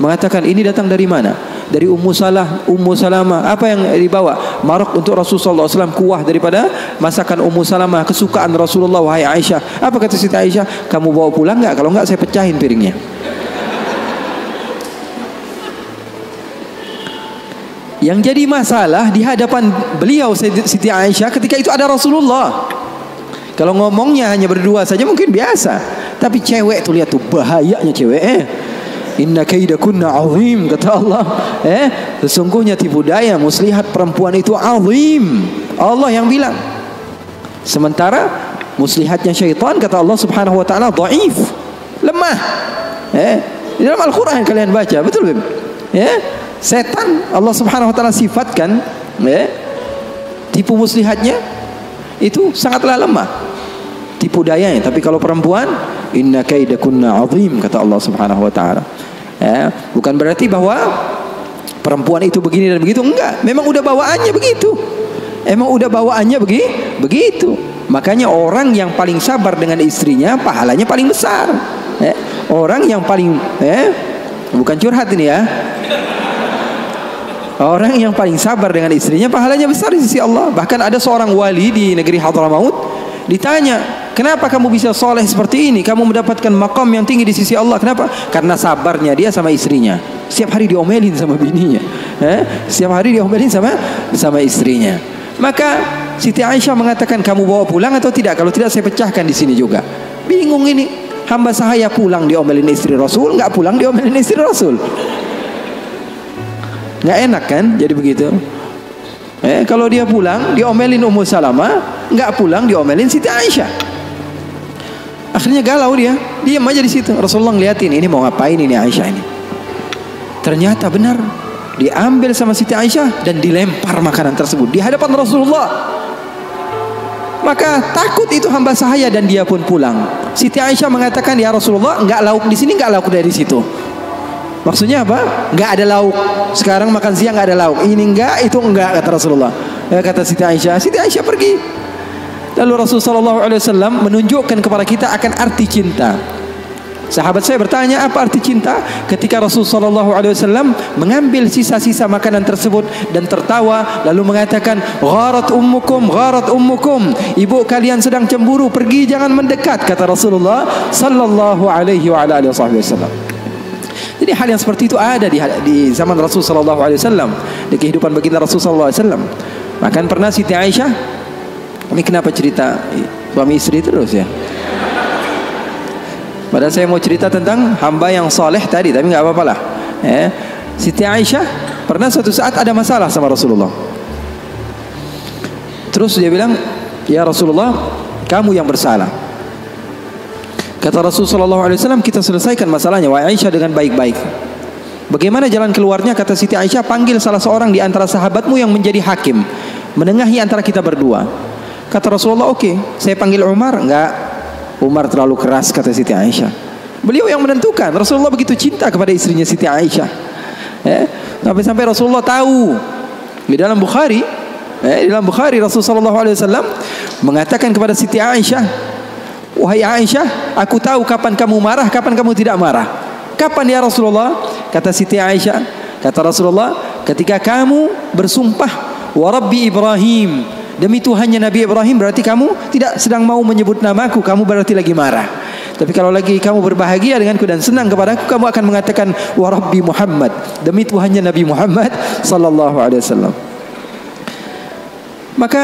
mengatakan, ini datang dari mana? Dari Ummu Salamah. Apa yang dibawa? Marok untuk Rasulullah SAW, kuah daripada masakan Ummu Salamah, kesukaan Rasulullah. Wahai Aisyah, apa kata Siti Aisyah? Kamu bawa pulang nggak? Kalau nggak saya pecahin piringnya. yang jadi masalah di hadapan beliau Siti Aisyah ketika itu ada Rasulullah. Kalau ngomongnya hanya berdua saja mungkin biasa, tapi cewek tuh lihat tuh bahayanya cewek. Inna kaidakunna azim, kata Allah. Sesungguhnya tipu daya muslihat perempuan itu azim. Allah yang bilang. Sementara muslihatnya syaitan kata Allah Subhanahu wa taala dhaif, lemah. Di dalam Al-Qur'an kalian baca, betul kan? Setan Allah Subhanahu wa taala sifatkan tipu muslihatnya itu sangatlah lemah tipu dayanya. Tapi kalau perempuan, inna kaidakunna azim, kata Allah Subhanahu wa taala. Bukan berarti bahwa perempuan itu begini dan begitu, enggak. Memang udah bawaannya begitu. Emang udah bawaannya begitu. Makanya orang yang paling sabar dengan istrinya pahalanya paling besar. Orang yang paling bukan curhat ini ya. Orang yang paling sabar dengan istrinya pahalanya besar di sisi Allah. Bahkan ada seorang wali di negeri Hadramaut ditanya, kenapa kamu bisa soleh seperti ini? Kamu mendapatkan maqam yang tinggi di sisi Allah. Kenapa? Karena sabarnya dia sama istrinya. Setiap hari diomelin sama bininya. Setiap hari diomelin sama istrinya. Maka Siti Aisyah mengatakan, kamu bawa pulang atau tidak? Kalau tidak saya pecahkan di sini juga. Bingung ini. Hamba sahaya pulang diomelin istri Rasul, nggak pulang diomelin istri Rasul. Nggak enak kan jadi begitu. Kalau dia pulang diomelin Ummu Salamah, nggak pulang diomelin Siti Aisyah. Akhirnya galau dia, diam aja di situ. Rasulullah ngeliatin, ini mau ngapain ini Aisyah ini. Ternyata benar, diambil sama Siti Aisyah dan dilempar makanan tersebut di hadapan Rasulullah. Maka takut itu hamba sahaya dan dia pun pulang. Siti Aisyah mengatakan, ya Rasulullah, enggak lauk di sini, enggak lauk dari situ. Maksudnya apa? Enggak ada lauk. Sekarang makan siang enggak ada lauk. Ini enggak, itu enggak, kata Rasulullah. Kata Siti Aisyah. Siti Aisyah pergi. Lalu Rasulullah SAW menunjukkan kepada kita akan arti cinta. Sahabat saya bertanya, apa arti cinta? Ketika Rasulullah SAW mengambil sisa-sisa makanan tersebut dan tertawa, lalu mengatakan, gharat ummukum, gharat ummukum. Ibu kalian sedang cemburu, pergi jangan mendekat, kata Rasulullah Sallallahu Alaihi Wasallam. Jadi hal yang seperti itu ada di zaman Rasul Sallallahu Alaihi Wasallam, di kehidupan baginda Rasul Sallallahu Alaihi Wasallam. Bahkan pernah Siti Aisyah, ini kenapa cerita suami istri terus ya? Padahal saya mau cerita tentang hamba yang soleh tadi, tapi nggak apa-apa lah. Siti Aisyah pernah suatu saat ada masalah sama Rasulullah. Terus dia bilang, ya Rasulullah, kamu yang bersalah. Kata Rasulullah SAW, kita selesaikan masalahnya, wahai Aisyah, dengan baik-baik. Bagaimana jalan keluarnya? Kata Siti Aisyah, panggil salah seorang di antara sahabatmu yang menjadi hakim, menengahi antara kita berdua. Kata Rasulullah, oke. Saya panggil Umar. Enggak, Umar terlalu keras, kata Siti Aisyah. Beliau yang menentukan. Rasulullah begitu cinta kepada istrinya Siti Aisyah. Sampai-sampai Rasulullah tahu. Di dalam Bukhari, Rasulullah SAW mengatakan kepada Siti Aisyah, wahai Aisyah, aku tahu kapan kamu marah, kapan kamu tidak marah. Kapan ya Rasulullah? Kata Siti Aisyah, kata Rasulullah, ketika kamu bersumpah, wa Rabbi Ibrahim, demi Tuhannya Nabi Ibrahim, berarti kamu tidak sedang mau menyebut namaku, kamu berarti lagi marah. Tapi kalau lagi kamu berbahagia denganku dan senang kepadaku, kamu akan mengatakan wa Rabbi Muhammad, demi Tuhannya Nabi Muhammad Sallallahu Alaihi Wasallam. Maka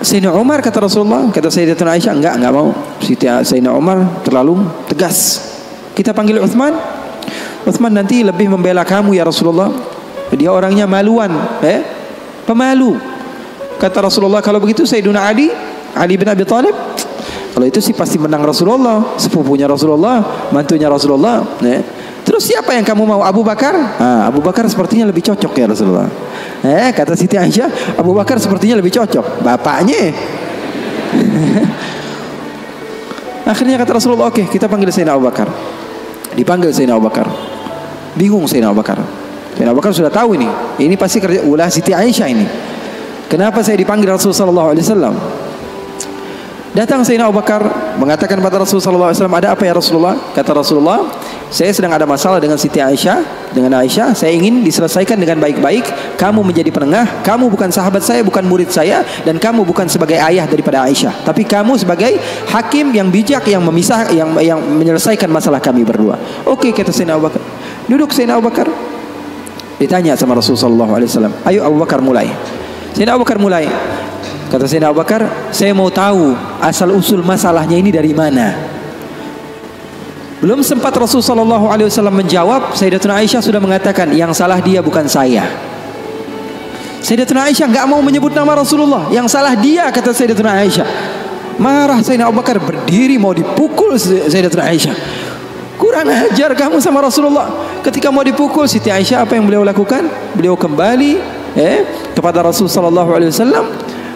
Sayyidina Umar, kata Rasulullah, kata Sayyidatuna Aisyah, enggak mau. Sayyidina Umar terlalu tegas. Kita panggil Uthman. Uthman nanti lebih membela kamu ya Rasulullah. Dia orangnya maluan, pemalu. Kata Rasulullah, kalau begitu Sayyidina Ali bin Abi Thalib, kalau itu sih pasti menang Rasulullah, sepupunya Rasulullah, mantunya Rasulullah. Terus siapa yang kamu mau? Abu Bakar? Abu Bakar sepertinya lebih cocok ya Rasulullah. Kata Siti Aisyah, Abu Bakar sepertinya lebih cocok. Bapaknya. Akhirnya kata Rasulullah, oke, kita panggil Sayyidina Abu Bakar. Dipanggil Sayyidina Abu Bakar. Bingung Sayyidina Abu Bakar. Sayyidina Abu Bakar sudah tahu ini. Ini pasti kerja ulah Siti Aisyah ini. Kenapa saya dipanggil Rasulullah SAW? Datang Sayyidina Abu Bakar mengatakan kepada Rasulullah SAW, ada apa ya Rasulullah? Kata Rasulullah, saya sedang ada masalah dengan Siti Aisyah, dengan Aisyah. Saya ingin diselesaikan dengan baik-baik. Kamu menjadi penengah. Kamu bukan sahabat saya, bukan murid saya, dan kamu bukan sebagai ayah daripada Aisyah, tapi kamu sebagai hakim yang bijak, yang memisah, yang menyelesaikan masalah kami berdua. Oke, kata Sayyidina Abu Bakar. Duduk Sayyidina Abu Bakar. Ditanya sama Rasulullah SAW, ayo Abu Bakar mulai. Sayyidina Abu Bakar mulai. Kata Sayyidina Abu Bakar, saya mau tahu asal usul masalahnya ini dari mana. Belum sempat Rasulullah SAW menjawab, Sayyidatuna Aisyah sudah mengatakan, yang salah dia bukan saya. Sayyidatuna Aisyah nggak mau menyebut nama Rasulullah, yang salah dia, kata Sayyidatuna Aisyah. Marah Sayyidina Abu Bakar, berdiri mau dipukul Sayyidatuna Aisyah. Kurang ajar kamu sama Rasulullah. Ketika mau dipukul Siti Aisyah, apa yang beliau lakukan? Beliau kembali kepada Rasulullah SAW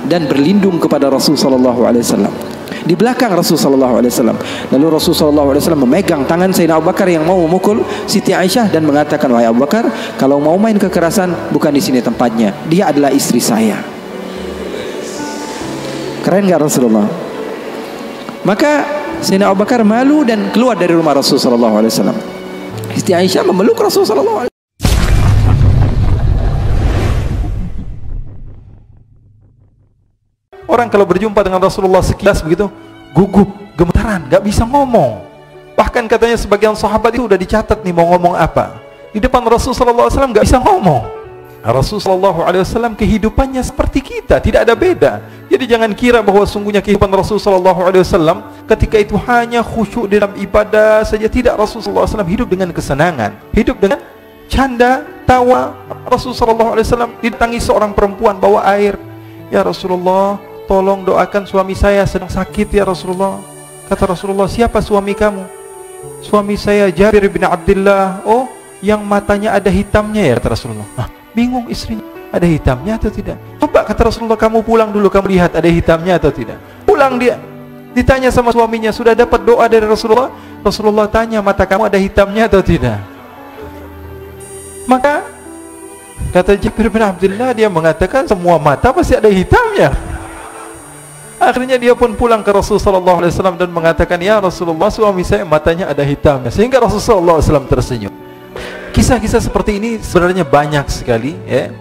dan berlindung kepada Rasulullah SAW. Di belakang Rasulullah SAW. Lalu Rasulullah SAW memegang tangan Sayyidina Abu Bakar yang mau memukul Siti Aisyah dan mengatakan, wahai Abu Bakar, kalau mau main kekerasan bukan di sini tempatnya. Dia adalah istri saya. Keren gak Rasulullah? Maka Sayyidina Abu Bakar malu dan keluar dari rumah Rasulullah SAW. Siti Aisyah memeluk Rasulullah SAW.
Orang kalau berjumpa dengan Rasulullah sekilas begitu, gugup, gemetaran, gak bisa ngomong. Bahkan katanya sebagian sahabat itu udah dicatat nih mau ngomong apa. Di depan Rasulullah SAW gak bisa ngomong. Rasulullah SAW kehidupannya seperti kita, tidak ada beda. Jadi jangan kira bahwa sungguhnya kehidupan Rasulullah SAW ketika itu hanya khusyuk dalam ibadah saja. Tidak, Rasulullah SAW hidup dengan kesenangan, hidup dengan canda, tawa. Rasulullah SAW didatangi seorang perempuan bawa air. Ya Rasulullah, tolong doakan suami saya sedang sakit ya Rasulullah. Kata Rasulullah, siapa suami kamu? Suami saya Jabir bin Abdullah. Oh, yang matanya ada hitamnya ya, kata Rasulullah. Bingung istrinya, ada hitamnya atau tidak? Coba, kata Rasulullah, kamu pulang dulu, kamu lihat ada hitamnya atau tidak. Pulang dia, ditanya sama suaminya, sudah dapat doa dari Rasulullah? Rasulullah tanya, mata kamu ada hitamnya atau tidak? Maka kata Jabir bin Abdullah, dia mengatakan semua mata pasti ada hitamnya. Akhirnya dia pun pulang ke Rasulullah SAW dan mengatakan, ya Rasulullah, suami saya matanya ada hitamnya. Sehingga Rasulullah SAW tersenyum. Kisah-kisah seperti ini sebenarnya banyak sekali, ya.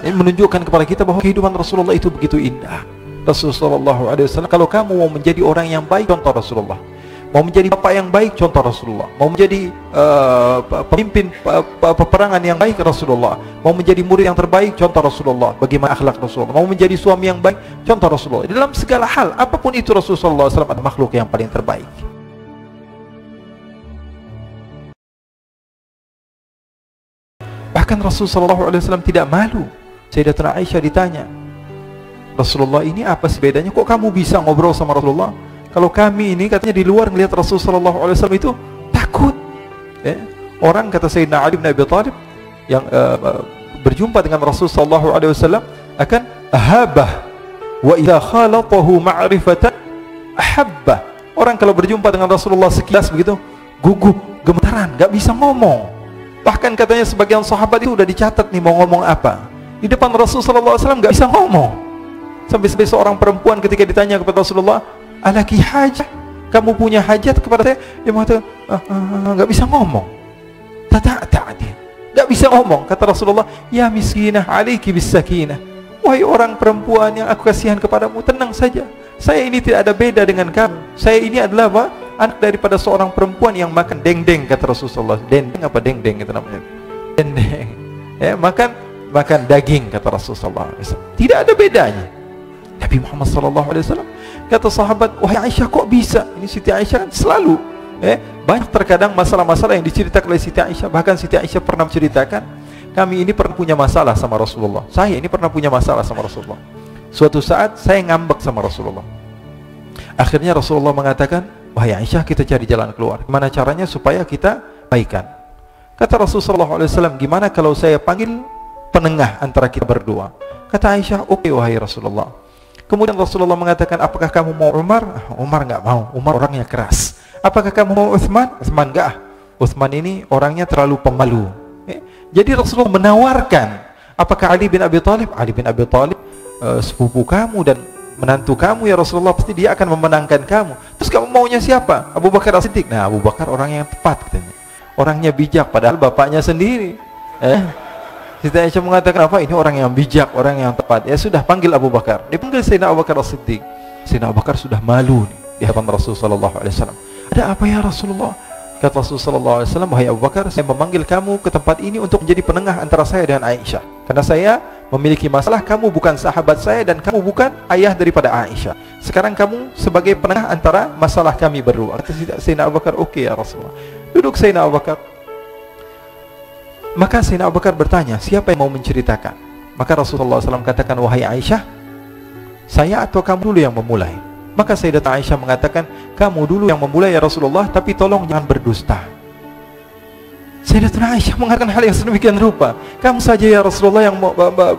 Ini menunjukkan kepada kita bahwa kehidupan Rasulullah itu begitu indah. Rasulullah SAW, kalau kamu mau menjadi orang yang baik, contoh Rasulullah. Mau menjadi bapak yang baik, contoh Rasulullah. Mau menjadi pemimpin peperangan yang baik, Rasulullah. Mau menjadi murid yang terbaik, contoh Rasulullah. Bagaimana akhlak Rasulullah. Mau menjadi suami yang baik, contoh Rasulullah. Dalam segala hal, apapun itu Rasulullah SAW adalah makhluk yang paling terbaik. Bahkan Rasulullah SAW tidak malu. Sayyidatuna Aisyah ditanya, Rasulullah, ini apa sih bedanya? Kok kamu bisa ngobrol sama Rasulullah? Kalau kami ini katanya di luar melihat Rasulullah SAW itu takut. Orang, kata Sayyidina Ali bin Abi Thalib yang berjumpa dengan Rasulullah SAW akan ahabah wa idha khalatahu ma'rifatan ahabbah. Orang kalau berjumpa dengan Rasulullah sekilas begitu, gugup, gemetaran, gak bisa ngomong. Bahkan katanya sebagian sahabat itu udah dicatat nih mau ngomong apa. Di depan Rasulullah SAW gak bisa ngomong. Sampai seorang perempuan ketika ditanya kepada Rasulullah, alaki hajat, kamu punya hajat kepada saya? Dia mengatakan, gak bisa ngomong. Dia gak bisa ngomong. Kata Rasulullah, ya miskinah aliki bis sakinah. Wahai orang perempuan yang aku kasihan kepadamu, tenang saja. Saya ini tidak ada beda dengan kamu. Saya ini adalah apa? Anak daripada seorang perempuan yang makan dendeng, kata Rasulullah. Dendeng apa dendeng itu namanya? Dendeng. Ya, makan daging, kata Rasulullah SAW. Tidak ada bedanya. Nabi Muhammad SAW kata sahabat, wahai Aisyah, kok bisa? Ini Siti Aisyah kan selalu banyak terkadang masalah-masalah yang diceritakan oleh Siti Aisyah. Bahkan Siti Aisyah pernah menceritakan, kami ini pernah punya masalah sama Rasulullah. Saya ini pernah punya masalah sama Rasulullah. Suatu saat saya ngambek sama Rasulullah. Akhirnya Rasulullah mengatakan, wahai Aisyah, kita cari jalan keluar. Gimana caranya supaya kita baikan? Kata Rasulullah SAW, gimana kalau saya panggil penengah antara kita berdua? Kata Aisyah, oke wahai Rasulullah. Kemudian Rasulullah mengatakan, apakah kamu mau Umar? Umar nggak mau, Umar orangnya keras. Apakah kamu mau Uthman? Uthman nggak. Uthman ini orangnya terlalu pemalu. Jadi Rasulullah menawarkan, apakah Ali bin Abi Thalib? Ali bin Abi Thalib sepupu kamu dan menantu kamu ya Rasulullah, pasti dia akan memenangkan kamu. Terus kamu maunya siapa? Abu Bakar As-Siddiq. Nah, Abu Bakar orang yang tepat katanya. Orangnya bijak, padahal bapaknya sendiri. Siti Aisyah mengatakan apa? Ini orang yang bijak, orang yang tepat. Ya sudah, panggil Abu Bakar. Dipanggil Sayyidina Abu Bakar As-Siddiq. Sayyidina Abu Bakar sudah malu nih di hadapan Rasulullah SAW. Ada apa ya Rasulullah? Kata Rasulullah SAW, wahai Abu Bakar, saya memanggil kamu ke tempat ini untuk menjadi penengah antara saya dan Aisyah. Karena saya memiliki masalah, kamu bukan sahabat saya dan kamu bukan ayah daripada Aisyah. Sekarang kamu sebagai penengah antara masalah kami berdua. Kata Sayyidina Abu Bakar, oke ya Rasulullah. Duduk Sayyidina Abu Bakar. Maka Sayyidina Abu Bakar bertanya, siapa yang mau menceritakan? Maka Rasulullah SAW katakan, wahai Aisyah, saya atau kamu dulu yang memulai? Maka Sayyidatuna Aisyah mengatakan, kamu dulu yang memulai ya Rasulullah, tapi tolong jangan berdusta. Sayyidatuna Aisyah mengatakan hal yang sedemikian rupa, kamu saja ya Rasulullah yang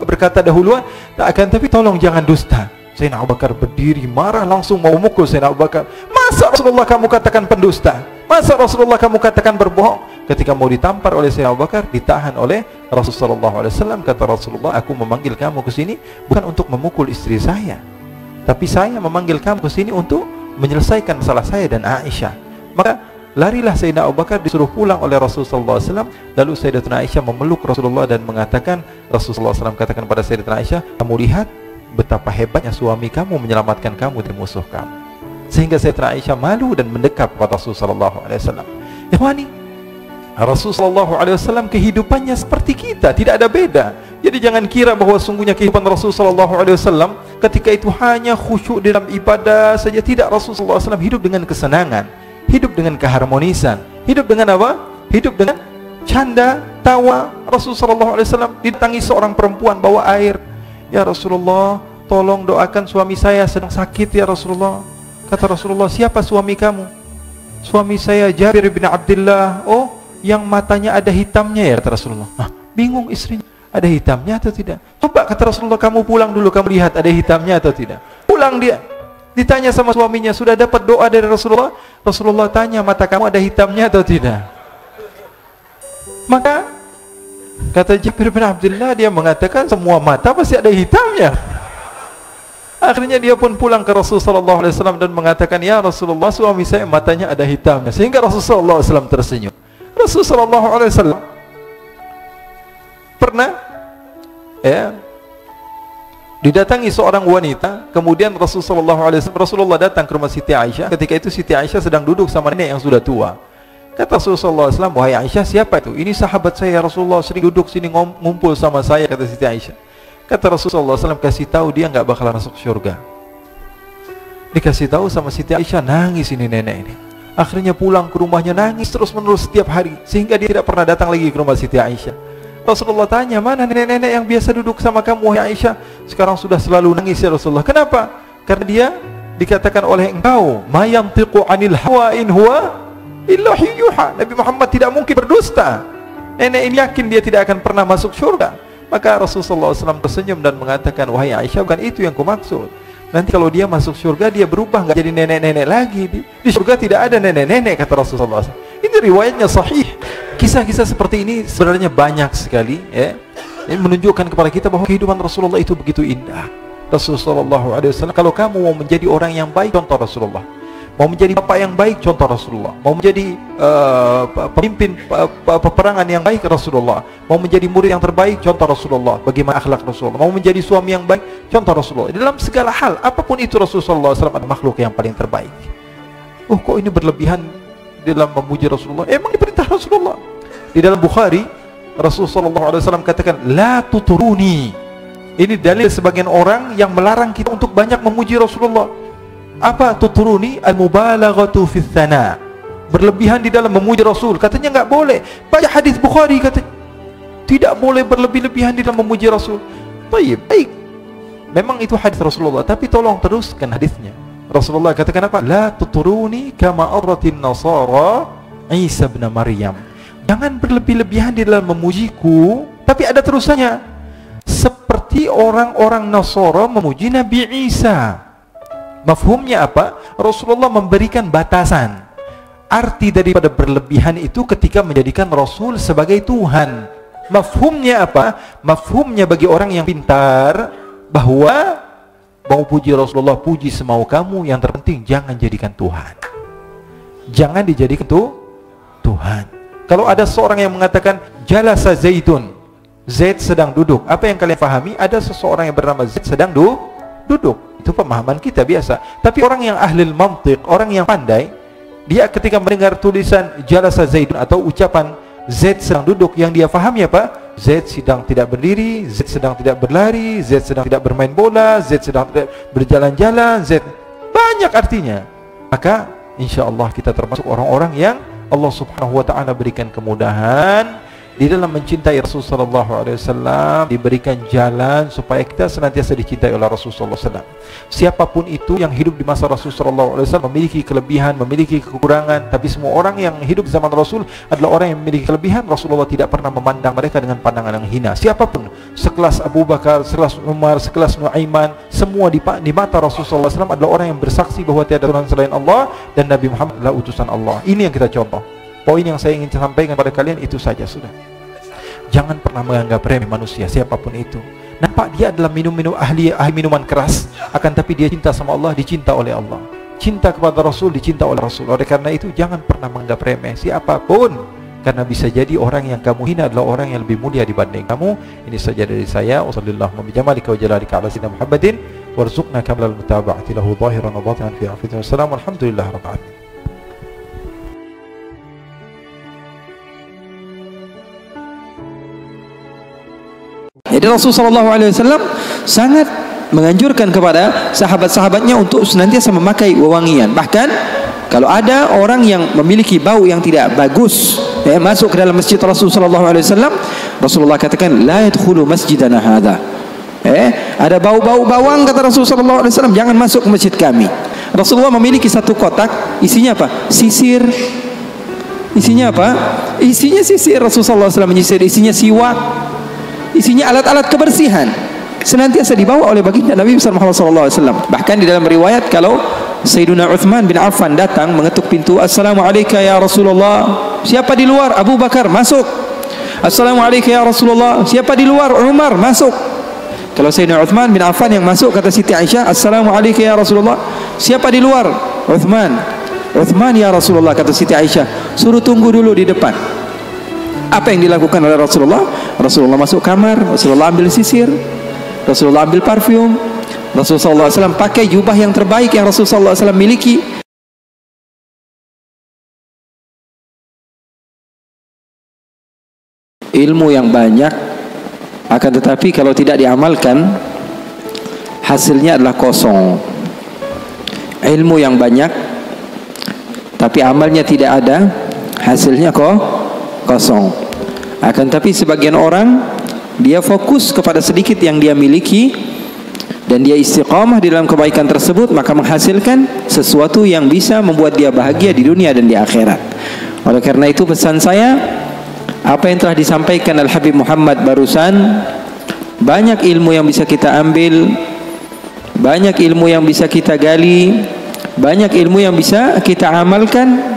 berkata dahuluan, tak akan, tapi tolong jangan dusta. Sayyidina Abu Bakar berdiri marah, langsung mau memukul Sayyidina Abu Bakar. Masa Rasulullah kamu katakan pendusta? Masa Rasulullah kamu katakan berbohong? Ketika mau ditampar oleh Sayyidina Abu Bakar, ditahan oleh Rasulullah SAW. Kata Rasulullah, aku memanggil kamu ke sini bukan untuk memukul istri saya, tapi saya memanggil kamu ke sini untuk menyelesaikan masalah saya dan Aisyah. Maka larilah Sayyidina Abu Bakar, disuruh pulang oleh Rasulullah SAW. Lalu Sayyidatuna Aisyah memeluk Rasulullah dan mengatakan, Rasulullah SAW katakan pada Sayyidatuna Aisyah, kamu lihat betapa hebatnya suami kamu menyelamatkan kamu dari musuh kamu. Sehingga Sayyidatuna Aisyah malu dan mendekap kepada Rasulullah SAW. Ikhwani, Rasulullah SAW kehidupannya seperti kita, tidak ada beda. Jadi jangan kira bahwa sungguhnya kehidupan Rasulullah SAW ketika itu hanya khusyuk dalam ibadah saja. Tidak, Rasulullah SAW hidup dengan kesenangan, hidup dengan keharmonisan, hidup dengan apa? Hidup dengan canda, tawa. Rasulullah SAW didatangi seorang perempuan bawa air. Ya Rasulullah, tolong doakan suami saya sedang sakit ya Rasulullah. Kata Rasulullah, siapa suami kamu? Suami saya Jabir bin Abdullah. Oh, yang matanya ada hitamnya ya, kata Rasulullah. Bingung istrinya, ada hitamnya atau tidak? Coba, kata Rasulullah, kamu pulang dulu, kamu lihat ada hitamnya atau tidak. Pulang dia, ditanya sama suaminya, sudah dapat doa dari Rasulullah? Rasulullah tanya, mata kamu ada hitamnya atau tidak? Maka kata Jabir bin Abdullah, dia mengatakan semua mata pasti ada hitamnya. Akhirnya dia pun pulang ke Rasulullah SAW dan mengatakan, ya Rasulullah, suami saya matanya ada hitamnya. Sehingga Rasulullah SAW tersenyum. Rasulullah SAW pernah didatangi seorang wanita. Kemudian Rasulullah datang ke rumah Siti Aisyah. Ketika itu Siti Aisyah sedang duduk sama nenek yang sudah tua. Kata Rasulullah SAW, wahai Aisyah, siapa itu? Ini sahabat saya Rasulullah, sering duduk sini ngumpul sama saya, kata Siti Aisyah. Kata Rasulullah SAW, kasih tahu dia nggak bakalan masuk surga. Dikasih tahu sama Siti Aisyah, nangis ini nenek ini. Akhirnya pulang ke rumahnya nangis terus-menerus setiap hari, sehingga dia tidak pernah datang lagi ke rumah Siti Aisyah. Rasulullah tanya, mana nenek-nenek yang biasa duduk sama kamu wahai Aisyah? Sekarang sudah selalu nangis ya Rasulullah. Kenapa? Karena dia dikatakan oleh engkau, ma yantiqu anil hawa in huwa illa yuha. Nabi Muhammad tidak mungkin berdusta. Nenek ini yakin dia tidak akan pernah masuk surga. Maka Rasulullah SAW tersenyum dan mengatakan, wahai Aisyah, bukan itu yang kumaksud. Nanti kalau dia masuk surga, dia berubah, nggak jadi nenek-nenek lagi. Di surga tidak ada nenek-nenek, kata Rasulullah SAW. Ini riwayatnya sahih. Kisah-kisah seperti ini sebenarnya banyak sekali, ya. Ini menunjukkan kepada kita bahwa kehidupan Rasulullah itu begitu indah. Rasulullah SAW, kalau kamu mau menjadi orang yang baik, contoh Rasulullah. Mau menjadi bapak yang baik, contoh Rasulullah. Mau menjadi pemimpin peperangan yang baik, Rasulullah. Mau menjadi murid yang terbaik, contoh Rasulullah. Bagaimana akhlak Rasulullah. Mau menjadi suami yang baik, contoh Rasulullah. Dalam segala hal, apapun itu Rasulullah SAW adalah makhluk yang paling terbaik. Oh, kok ini berlebihan dalam memuji Rasulullah? Emang diperintah Rasulullah. Di dalam Bukhari, Rasulullah SAW katakan, la tuturuni. Ini dalil sebagian orang yang melarang kita untuk banyak memuji Rasulullah. Apa tuturuni? Al-mubalaghatu fi tsana. Berlebihan di dalam memuji Rasul. Katanya enggak boleh. Baca hadis Bukhari katanya. Tidak boleh berlebih-lebihan di dalam memuji Rasul. Baik. Memang itu hadis Rasulullah, tapi tolong teruskan hadisnya. Rasulullah katakan apa? La tuturuni kama arratin nasara Isa bin Maryam. Jangan berlebih-lebihan di dalam memujiku, tapi ada terusannya. Seperti orang-orang Nasara memuji Nabi Isa. Mafhumnya apa? Rasulullah memberikan batasan. Arti daripada berlebihan itu ketika menjadikan Rasul sebagai Tuhan. Mafhumnya apa? Mafhumnya bagi orang yang pintar, bahwa mau puji Rasulullah, puji semau kamu, yang terpenting jangan jadikan Tuhan. Jangan dijadikan Tuhan. Kalau ada seorang yang mengatakan jalasa Zaidun, Zaid sedang duduk, apa yang kalian pahami? Ada seseorang yang bernama Zaid sedang duduk. Itu pemahaman kita biasa. Tapi orang yang ahli mantiq, orang yang pandai, Dia ketika mendengar tulisan jalasa Zaidun atau ucapan Zaid sedang duduk, yang dia fahami apa? Zaid sedang tidak berdiri, Zaid sedang tidak berlari, Zaid sedang tidak bermain bola, Zaid sedang tidak berjalan-jalan, Zaid banyak artinya. Maka insyaallah kita termasuk orang-orang yang Allah Subhanahu wa taala berikan kemudahan di dalam mencintai Rasulullah sallallahu alaihi wasallam, diberikan jalan supaya kita senantiasa dicintai oleh Rasulullah sallallahu alaihi wasallam. Siapapun itu yang hidup di masa Rasul sallallahu alaihi wasallam memiliki kelebihan, memiliki kekurangan, tapi semua orang yang hidup di zaman Rasul adalah orang yang memiliki kelebihan. Rasulullah tidak pernah memandang mereka dengan pandangan yang hina. Siapapun, sekelas Abu Bakar, sekelas Umar, sekelas Nuaiman, semua di mata Rasul sallallahu alaihi wasallam adalah orang yang bersaksi bahwa tiada Tuhan selain Allah dan Nabi Muhammad adalah utusan Allah. Ini yang kita contoh. Poin yang saya ingin sampaikan pada kalian itu saja sudah. Jangan pernah menganggap remeh manusia siapapun itu. Nampak dia adalah ahli minuman keras, akan tapi dia cinta sama Allah, dicinta oleh Allah. Cinta kepada Rasul, dicinta oleh Rasul. Oleh karena itu jangan pernah menganggap remeh siapapun, karena bisa jadi orang yang kamu hina adalah orang yang lebih mulia dibanding kamu. Ini saja dari saya. Wassallallahu bijamalika wa jalalika ala sayyidina Muhammadin warzuqna kamilal mutaba'ati lahu zahiran wa batinan fi afiyatin wassalam. Alhamdulillahirabbil alamin.
Jadi Rasulullah SAW sangat menganjurkan kepada sahabat-sahabatnya untuk senantiasa memakai wewangian. Bahkan kalau ada orang yang memiliki bau yang tidak bagus masuk ke dalam masjid Rasulullah SAW, Rasulullah katakan la yadkhulu masjidana hadza. Ada bau-bau bawang kata Rasulullah SAW, jangan masuk ke masjid kami. Rasulullah memiliki satu kotak, isinya apa? Sisir. Isinya apa? Isinya sisir. Rasulullah SAW menyisir, isinya siwak, isinya alat-alat kebersihan, senantiasa dibawa oleh baginda Nabi Muhammad SAW. Bahkan di dalam riwayat kalau Sayyiduna Uthman bin Affan datang mengetuk pintu, Assalamualaikum ya Rasulullah. Siapa di luar? Abu Bakar, masuk. Assalamualaikum ya Rasulullah. Siapa di luar? Umar, masuk. Kalau Sayyidina Uthman bin Affan yang masuk, kata Siti Aisyah, Assalamualaikum ya Rasulullah. Siapa di luar? Uthman. Uthman ya Rasulullah, kata Siti Aisyah, suruh tunggu dulu di depan. Apa yang dilakukan oleh Rasulullah? Rasulullah masuk kamar, Rasulullah ambil sisir, Rasulullah ambil parfum, Rasulullah SAW pakai jubah yang terbaik yang Rasulullah SAW miliki. Ilmu yang banyak, akan tetapi kalau tidak diamalkan, hasilnya adalah kosong. Ilmu yang banyak, tapi amalnya tidak ada, hasilnya kosong. Akan tapi sebagian orang dia fokus kepada sedikit yang dia miliki dan dia istiqamah di dalam kebaikan tersebut, maka menghasilkan sesuatu yang bisa membuat dia bahagia di dunia dan di akhirat. Oleh karena itu pesan saya, apa yang telah disampaikan Al-Habib Muhammad barusan, banyak ilmu yang bisa kita ambil, banyak ilmu yang bisa kita gali, banyak ilmu yang bisa kita amalkan.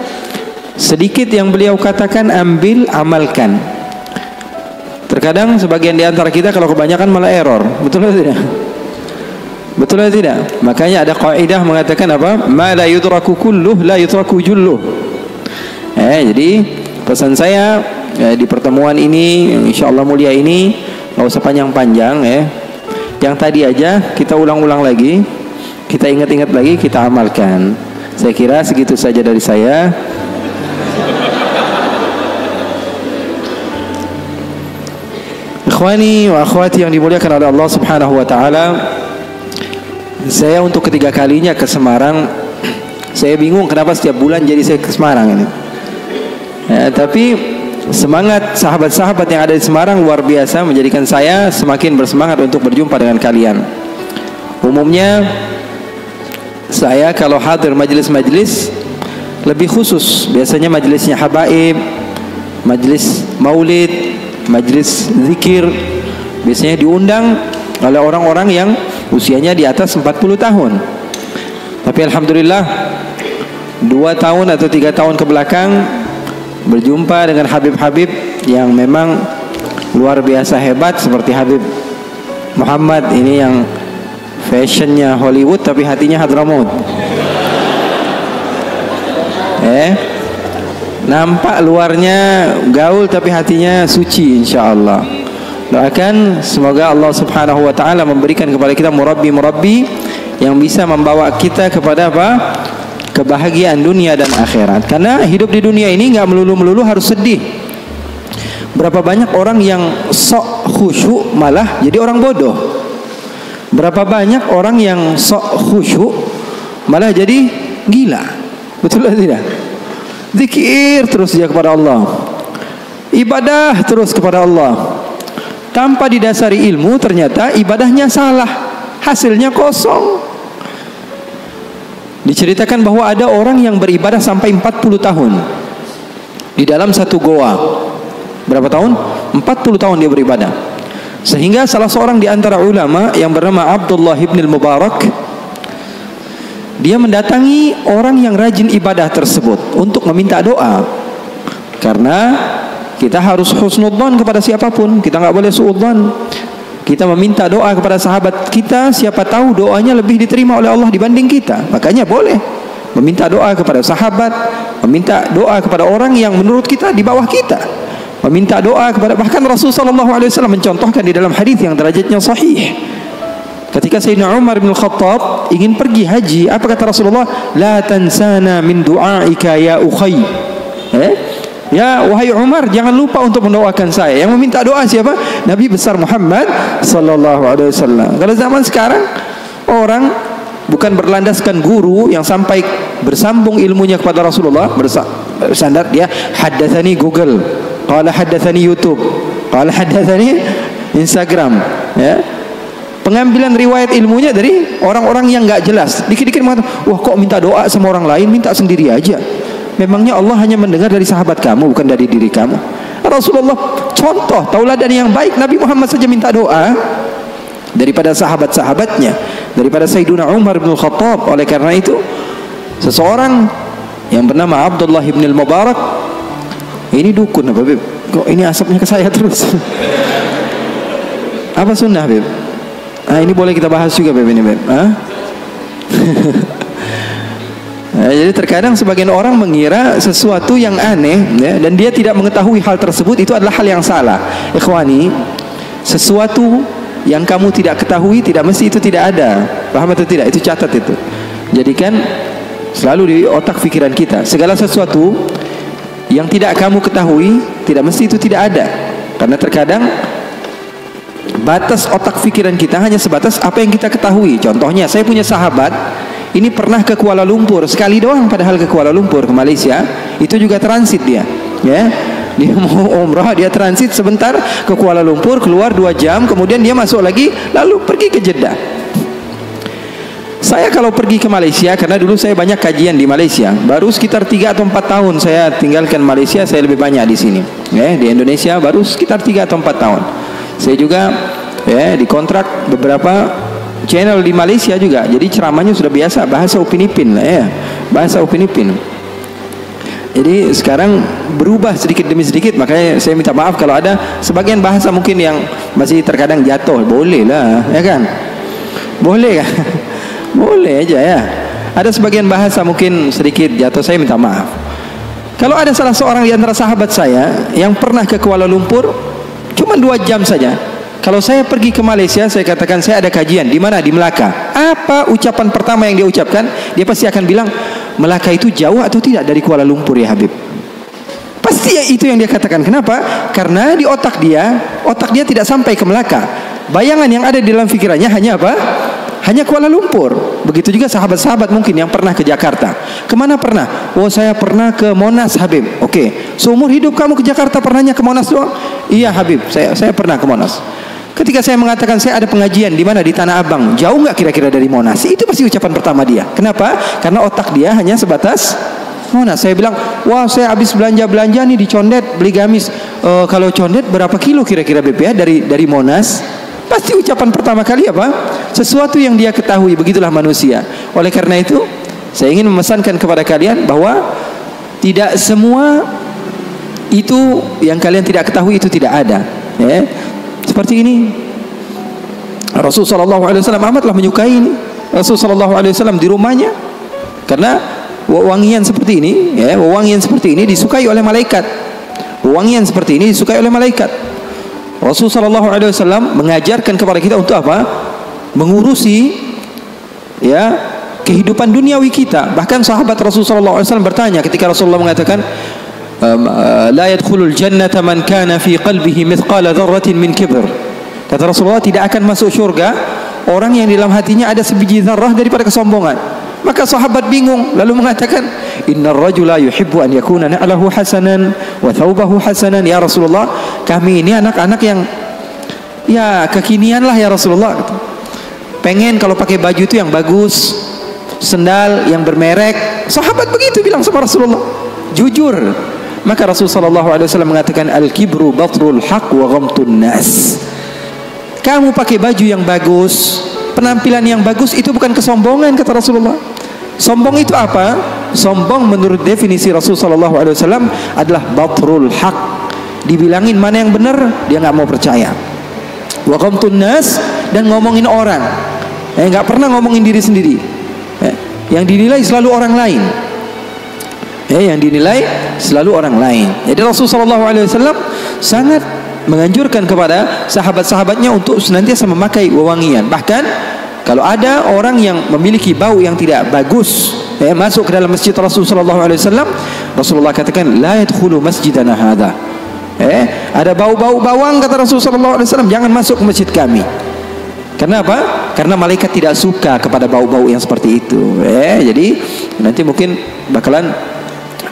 Sedikit yang beliau katakan ambil, amalkan. Terkadang sebagian di antara kita kalau kebanyakan malah error. Betul atau tidak? Betul atau tidak? Makanya ada kaidah mengatakan apa? Ma la yudraku kulluh la yudraku julluh. Jadi pesan saya di pertemuan ini, insyaallah mulia ini, enggak usah panjang-panjang Yang tadi aja kita ulang-ulang lagi, kita ingat-ingat lagi, kita amalkan. Saya kira segitu saja dari saya. Ikhwani wa akhwati yang dimuliakan oleh Allah Subhanahu wa taala, saya untuk ketiga kalinya ke Semarang. Saya bingung kenapa setiap bulan jadi saya ke Semarang ini. Tapi semangat sahabat-sahabat yang ada di Semarang luar biasa, menjadikan saya semakin bersemangat untuk berjumpa dengan kalian. Umumnya saya kalau hadir majelis-majelis lebih khusus, biasanya majelisnya habaib, majelis maulid, majelis zikir, biasanya diundang oleh orang-orang yang usianya di atas 40 tahun. Tapi alhamdulillah 2 tahun atau 3 tahun ke belakang berjumpa dengan Habib-Habib yang memang luar biasa hebat, seperti Habib Muhammad ini yang fashionnya Hollywood tapi hatinya Hadramaut. Nampak luarnya gaul tapi hatinya suci, insyaallah. Doakan semoga Allah Subhanahu wa taala memberikan kepada kita murabbi-murabbi yang bisa membawa kita kepada apa? kebahagiaan dunia dan akhirat. Karena hidup di dunia ini nggak melulu harus sedih. Berapa banyak orang yang sok khusyuk malah jadi orang bodoh. Berapa banyak orang yang sok khusyuk malah jadi gila. Betul atau tidak? Zikir terus dia kepada Allah, ibadah terus kepada Allah, tanpa didasari ilmu, ternyata ibadahnya salah, hasilnya kosong. Diceritakan bahwa ada orang yang beribadah sampai 40 tahun di dalam satu goa. Berapa tahun? 40 tahun dia beribadah. Sehingga salah seorang di antara ulama yang bernama Abdullah ibn al-Mubarak, dia mendatangi orang yang rajin ibadah tersebut untuk meminta doa. Karena kita harus husnudzan kepada siapapun, kita nggak boleh suudzan. Kita meminta doa kepada sahabat kita, siapa tahu doanya lebih diterima oleh Allah dibanding kita. Makanya boleh meminta doa kepada sahabat, meminta doa kepada orang yang menurut kita di bawah kita, meminta doa kepada, bahkan Rasulullah SAW mencontohkan di dalam hadis yang derajatnya sahih. Ketika Sayyidina Umar bin Khattab ingin pergi haji, apa kata Rasulullah? La tansana min du'aika ya ukhay. Ya wahai Umar, jangan lupa untuk mendoakan saya. Yang meminta doa siapa? Nabi besar Muhammad sallallahu alaihi wasallam. Kalau zaman sekarang orang bukan berlandaskan guru yang sampai bersambung ilmunya kepada Rasulullah, bersandar dia haddatsani Google, qala haddatsani YouTube, qala haddatsani Instagram, ya. Pengambilan riwayat ilmunya dari orang-orang yang enggak jelas. Dikit-dikit mengatakan, "Wah, kok minta doa sama orang lain, minta sendiri aja." Memangnya Allah hanya mendengar dari sahabat kamu, bukan dari diri kamu? Rasulullah contoh tauladan yang baik. Nabi Muhammad saja minta doa daripada sahabat-sahabatnya, daripada Sayyidina Umar bin Khattab. Oleh karena itu, seseorang yang bernama Abdullah ibn al-Mubarak, ini dukun apa, Beb? Kok ini asapnya ke saya terus? Apa sunnah, Beb? Ini boleh kita bahas juga, Beb, ini, Beb. Jadi terkadang sebagian orang mengira sesuatu yang aneh, ya, dan dia tidak mengetahui hal tersebut, itu adalah hal yang salah. Ikhwani, sesuatu yang kamu tidak ketahui tidak mesti itu tidak ada. Paham atau tidak? Itu catat itu. Jadikan selalu di otak pikiran kita, segala sesuatu yang tidak kamu ketahui tidak mesti itu tidak ada. Karena terkadang batas otak pikiran kita hanya sebatas apa yang kita ketahui. Contohnya, saya punya sahabat ini pernah ke Kuala Lumpur sekali doang, padahal ke Kuala Lumpur, ke Malaysia, itu juga transit dia, ya. Dia mau umrah, dia transit sebentar ke Kuala Lumpur, keluar 2 jam, kemudian dia masuk lagi, lalu pergi ke Jeddah. Saya kalau pergi ke Malaysia, karena dulu saya banyak kajian di Malaysia, baru sekitar 3 atau 4 tahun saya tinggalkan Malaysia, saya lebih banyak di sini, ya. Di Indonesia baru sekitar 3 atau 4 tahun. Saya juga, ya, dikontrak beberapa channel di Malaysia juga. Jadi ceramahnya sudah biasa bahasa Upin Ipin lah, ya. Bahasa Upin Ipin. Jadi sekarang berubah sedikit demi sedikit, makanya saya minta maaf kalau ada sebagian bahasa mungkin yang masih terkadang jatuh. Boleh lah, ya kan? Boleh kan? Boleh aja, ya. Ada sebagian bahasa mungkin sedikit jatuh, saya minta maaf. Kalau ada salah seorang di antara sahabat saya yang pernah ke Kuala Lumpur cuma 2 jam saja. Kalau saya pergi ke Malaysia, saya katakan saya ada kajian di mana? Di Melaka. Apa ucapan pertama yang dia ucapkan? Dia pasti akan bilang, Melaka itu jauh atau tidak dari Kuala Lumpur, ya Habib? Pasti itu yang dia katakan. Kenapa? Karena di otak dia tidak sampai ke Melaka. Bayangan yang ada di dalam pikirannya hanya apa? Hanya Kuala Lumpur. Begitu juga sahabat-sahabat mungkin yang pernah ke Jakarta. Kemana pernah? Oh, saya pernah ke Monas, Habib. Oke. Seumur hidup kamu ke Jakarta pernahnya ke Monas doang? Iya, Habib. Saya pernah ke Monas. Ketika saya mengatakan saya ada pengajian di mana? Di Tanah Abang. Jauh nggak kira-kira dari Monas? Itu pasti ucapan pertama dia. Kenapa? Karena otak dia hanya sebatas Monas. Saya bilang, wah, saya habis belanja nih di Condet, beli gamis. Kalau Condet berapa kilo kira-kira BP ya dari Monas? Pasti ucapan pertama kali apa? Sesuatu yang dia ketahui. Begitulah manusia. Oleh karena itu, saya ingin memesankan kepada kalian bahwa tidak semua itu yang kalian tidak ketahui itu tidak ada, ya. Seperti ini, Rasulullah SAW amatlah menyukai ini. Rasulullah SAW di rumahnya, karena wewangian seperti ini, ya, wewangian seperti ini disukai oleh malaikat. Wewangian seperti ini disukai oleh malaikat. Rasulullah SAW mengajarkan kepada kita untuk apa? Mengurusi, ya, kehidupan duniawi kita. Bahkan sahabat Rasulullah SAW bertanya ketika Rasulullah mengatakan, la yadkhulul jannata man kana fi qalbihi mithqala dzarratin min kibr. Kata Rasulullah, tidak akan masuk syurga orang yang di dalam hatinya ada sebiji zarrah daripada kesombongan. Maka sahabat bingung lalu mengatakan, innar rajula yuhibbu an yakuna na'lahu hasanan wa thawbahu hasanan. Ya Rasulullah, kami ini anak-anak yang ya kekinian lah ya Rasulullah. Pengen kalau pakai baju itu yang bagus, sendal yang bermerek. Sahabat begitu bilang sama Rasulullah, jujur. Maka Rasulullah SAW mengatakan, al-kibru batrul haq wa ghamtun nas. Kamu pakai baju yang bagus, penampilan yang bagus, itu bukan kesombongan, kata Rasulullah. Sombong itu apa? Sombong menurut definisi Rasulullah SAW adalah batrul haq. Dibilangin mana yang benar, dia nggak mau percaya. Wa ghamtun nas, dan ngomongin orang. Nggak pernah ngomongin diri sendiri. Yang dinilai selalu orang lain. Yang dinilai selalu orang lain. Jadi Rasulullah SAW sangat menganjurkan kepada sahabat-sahabatnya untuk senantiasa memakai wewangian. Bahkan kalau ada orang yang memiliki bau yang tidak bagus masuk ke dalam masjid Rasulullah SAW, Rasulullah katakan, la yadkhulu masjidana hadha. Ada bau-bau bawang, kata Rasulullah SAW, jangan masuk ke masjid kami. Kenapa? Karena malaikat tidak suka kepada bau-bau yang seperti itu. Jadi nanti mungkin bakalan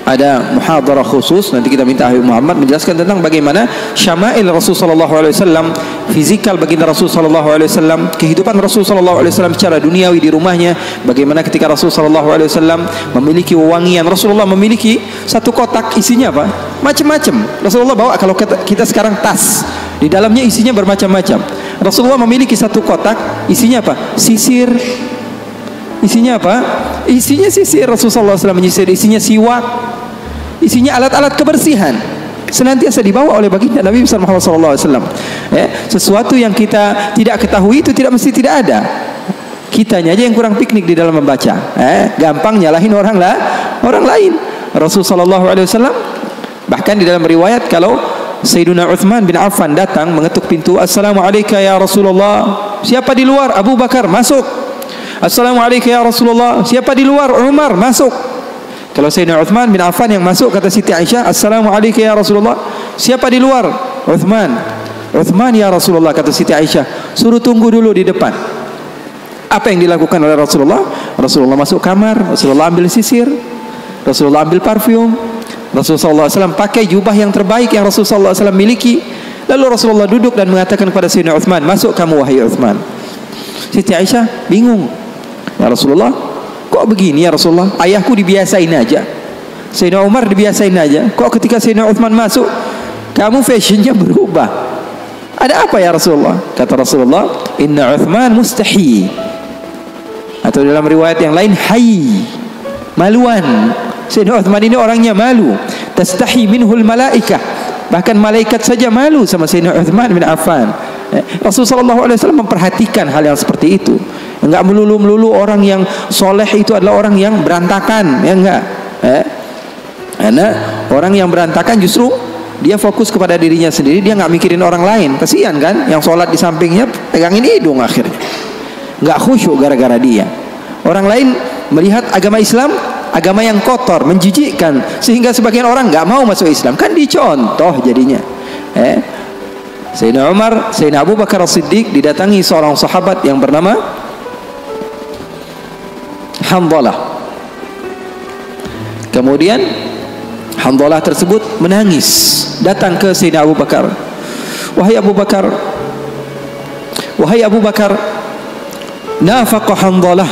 ada muhadarah khusus, nanti kita minta Habib Muhammad menjelaskan tentang bagaimana syama'il Rasulullah SAW, fizikal baginda Rasulullah SAW, kehidupan Rasulullah SAW secara duniawi di rumahnya, bagaimana ketika Rasulullah SAW memiliki wewangian. Rasulullah memiliki satu kotak, isinya apa? Macam-macam. Rasulullah bawa, kalau kita sekarang tas, di dalamnya isinya bermacam-macam. Rasulullah memiliki satu kotak, isinya apa? Sisir. Isinya apa? Isinya sisir. Rasulullah SAW menyisir. Isinya siwak, isinya alat-alat kebersihan, senantiasa dibawa oleh baginda Nabi Muhammad SAW. Sesuatu yang kita tidak ketahui itu tidak mesti tidak ada. Kitanya aja yang kurang piknik di dalam membaca. Gampang nyalahin orang lain. Rasulullah SAW bahkan di dalam riwayat, kalau Sayyiduna Uthman bin Affan datang mengetuk pintu, Assalamualaikum ya Rasulullah. Siapa di luar? Abu Bakar. Masuk. Assalamualaikum ya Rasulullah. Siapa di luar? Umar. Masuk. Kalau Sayyidina Uthman bin Affan yang masuk, kata Siti Aisyah, Assalamualaikum ya Rasulullah. Siapa di luar? Uthman. Uthman ya Rasulullah, kata Siti Aisyah. Suruh tunggu dulu di depan. Apa yang dilakukan oleh Rasulullah? Rasulullah masuk kamar, Rasulullah ambil sisir, Rasulullah ambil parfum, Rasulullah SAW pakai jubah yang terbaik yang Rasulullah SAW miliki. Lalu Rasulullah duduk dan mengatakan kepada Sayyidina Uthman, masuk kamu wahai Uthman. Siti Aisyah bingung, ya Rasulullah, kok begini ya Rasulullah? Ayahku dibiasain aja, Sayyidina Umar dibiasain aja, kok ketika Sayyidina Uthman masuk kamu fashionnya berubah? Ada apa ya Rasulullah? Kata Rasulullah, inna Uthman mustahi. Atau dalam riwayat yang lain, hayy, maluan. Sayyidina Uthman ini orangnya malu. Tastahi minhul malaikah, bahkan malaikat saja malu sama Sayyidina Uthman bin Affan. Rasulullah SAW memperhatikan hal yang seperti itu. Enggak melulu orang yang soleh itu adalah orang yang berantakan, ya enggak. Karena orang yang berantakan justru dia fokus kepada dirinya sendiri, dia enggak mikirin orang lain. Kasihan kan, yang sholat di sampingnya pegangin hidung akhirnya, enggak khusyuk gara-gara dia. Orang lain melihat agama Islam agama yang kotor, menjijikkan, sehingga sebagian orang enggak mau masuk Islam. Kan dicontoh jadinya. Sayyidina Umar, Sayyidina Abu Bakar As-Siddiq didatangi seorang sahabat yang bernama Hanzalah. Kemudian Hanzalah tersebut menangis, datang ke Sayyidina Abu Bakar. Wahai Abu Bakar, wahai Abu Bakar, nafaqa Hanzalah.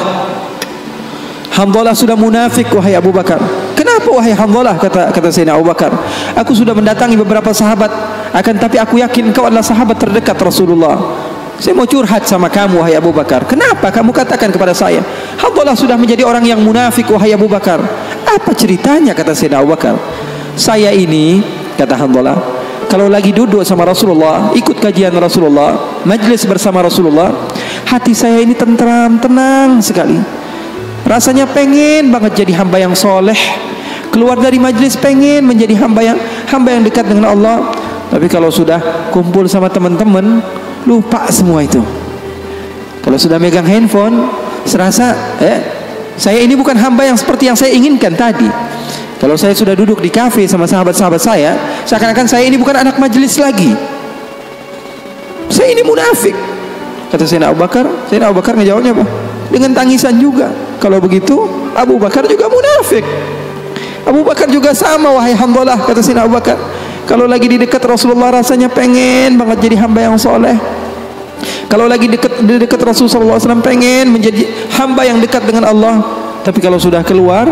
Hanzalah sudah munafik wahai Abu Bakar. Kenapa wahai Hanzalah? Kata Sayyidina Abu Bakar, aku sudah mendatangi beberapa sahabat, akan tapi aku yakin kau adalah sahabat terdekat Rasulullah. Saya mau curhat sama kamu wahai Abu Bakar. Kenapa kamu katakan kepada saya Hanzalah sudah menjadi orang yang munafik wahai Abu Bakar? Apa ceritanya? Kata Sayyidina Abu Bakar, saya ini, kata Hanzalah, kalau lagi duduk sama Rasulullah, ikut kajian Rasulullah, majlis bersama Rasulullah, hati saya ini tentram, tenang sekali. Rasanya pengen banget jadi hamba yang soleh, keluar dari majlis pengen menjadi hamba yang dekat dengan Allah. Tapi kalau sudah kumpul sama teman-teman, lupa semua itu. Kalau sudah megang handphone, serasa Saya ini bukan hamba yang seperti yang saya inginkan tadi. Kalau saya sudah duduk di kafe sama sahabat-sahabat saya, seakan-akan saya ini bukan anak majelis lagi. Saya ini munafik. Kata Sayyidina Abu Bakar ngejawabnya apa? Dengan tangisan juga. Kalau begitu, Abu Bakar juga munafik. Abu Bakar juga sama, wahai Hanzalah, kata Sayyidina Abu Bakar. Kalau lagi di dekat Rasulullah rasanya pengen banget jadi hamba yang soleh. Kalau lagi di dekat Rasulullah SAW pengen menjadi hamba yang dekat dengan Allah. Tapi kalau sudah keluar,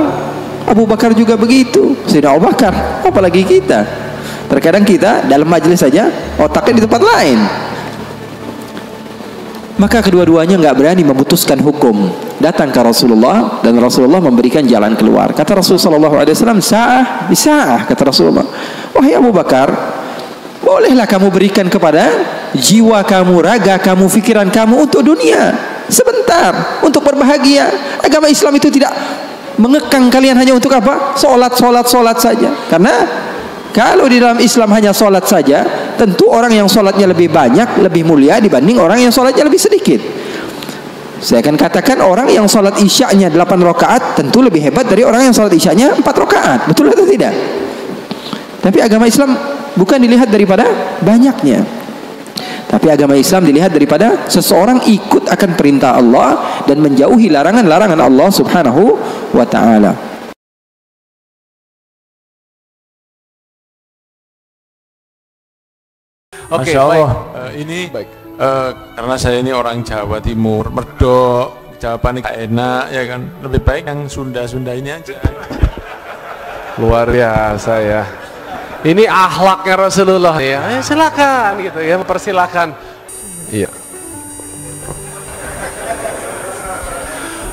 Abu Bakar juga begitu. Sayyidina Abu Bakar, apalagi kita. Terkadang kita dalam majelis saja otaknya di tempat lain. Maka kedua-duanya nggak berani memutuskan hukum. Datang ke Rasulullah dan Rasulullah memberikan jalan keluar. Kata Rasulullah SAW, sa'ah bisa'ah, kata Rasulullah. Wahai Abu Bakar, bolehlah kamu berikan kepada jiwa kamu, raga kamu, pikiran kamu untuk dunia sebentar, untuk berbahagia. Agama Islam itu tidak mengekang kalian hanya untuk apa? Solat saja. Karena kalau di dalam Islam hanya solat saja, tentu orang yang solatnya lebih banyak, lebih mulia dibanding orang yang solatnya lebih sedikit. Saya akan katakan orang yang solat isya'nya 8 rakaat tentu lebih hebat dari orang yang solat isya'nya 4 rakaat. Betul atau tidak? Tapi agama Islam bukan dilihat daripada banyaknya, tapi agama Islam dilihat daripada seseorang ikut akan perintah Allah dan menjauhi larangan-larangan Allah Subhanahu wa ta'ala.
Oke, baik. Ini baik. Karena saya ini orang Jawa Timur, medok, jawaban ini enak ya kan. Lebih baik yang Sunda-Sunda ini aja.
Luar biasa ya. Ini akhlaknya Rasulullah ya. Silakan gitu ya, mempersilahkan. Iya.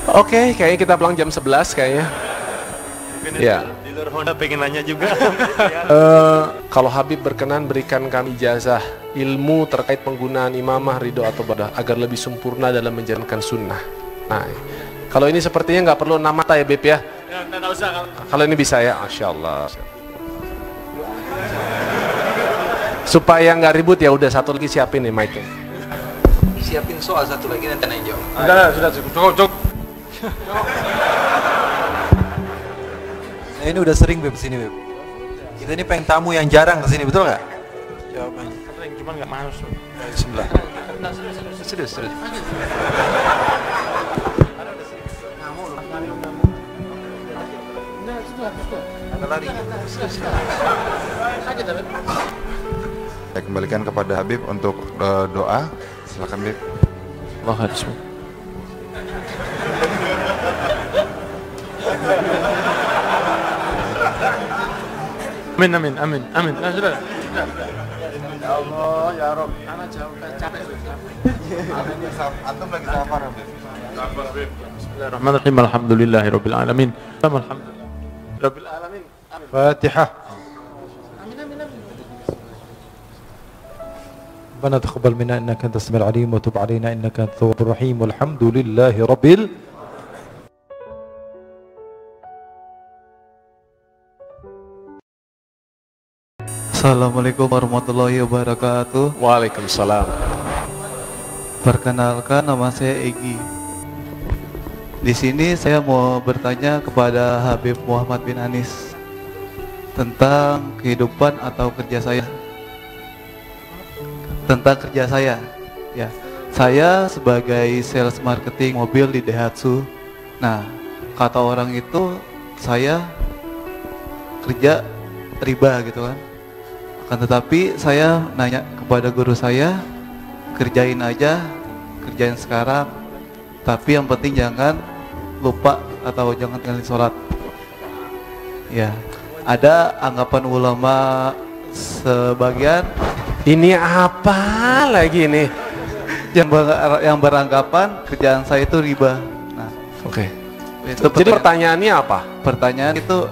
Oke, kayaknya kita pulang jam 11 kayaknya. Ya.
Di luar Honda pengen nanya juga.
Kalau Habib berkenan berikan kami ijazah ilmu terkait penggunaan imamah, ridho atau badah agar lebih sempurna dalam menjalankan sunnah. Nah, kalau ini sepertinya nggak perlu nama ya Beb ya.
Ya, nggak usah.
Kalau ini bisa ya, Masya Allah. Supaya nggak ribut ya udah satu lagi siapin nih mic-nya.
Siapin soal satu lagi nanti nanya jawab.
Sudah cukup.
Nah, ini udah sering Beb sini Beb. Kita ini pengen tamu yang jarang kesini, betul nggak? Jawabannya.
Sering, cuman nggak masuk.
Di sebelah. Serius. Ada lari.
Saya kembalikan kepada Habib untuk doa. Silakan Habib.
Allah Akbar.
Amin. Nah, sudah.
Ya Allah, ya Rob. Anak jauh kan capek. Antum lagi safar Habib.
Bismillahirrahmanirrahim. Alhamdulillahirabbil alamin. Alhamdulillahirabbil alamin.
Fatihah. ربنا تقبل منا انك انت السميع العليم وتب علينا انك انت التواب الرحيم والحمد لله رب
Assalamualaikum warahmatullahi wabarakatuh.
Waalaikumsalam.
Perkenalkan, nama saya Egi. Di sini saya mau bertanya kepada Habib Muhammad bin Anis tentang kehidupan atau kerja saya. Tentang kerja saya, ya. Saya sebagai sales marketing mobil di Daihatsu. Nah, kata orang itu saya kerja riba gitu kan. Akan tetapi saya nanya kepada guru saya, kerjain sekarang, tapi yang penting jangan lupa atau jangan tinggalin sholat. Ya, ada anggapan ulama sebagian.
Ini apa lagi nih?
Yang beranggapan kerjaan saya itu riba. Nah,
oke. Jadi pertanyaannya apa?
Pertanyaan itu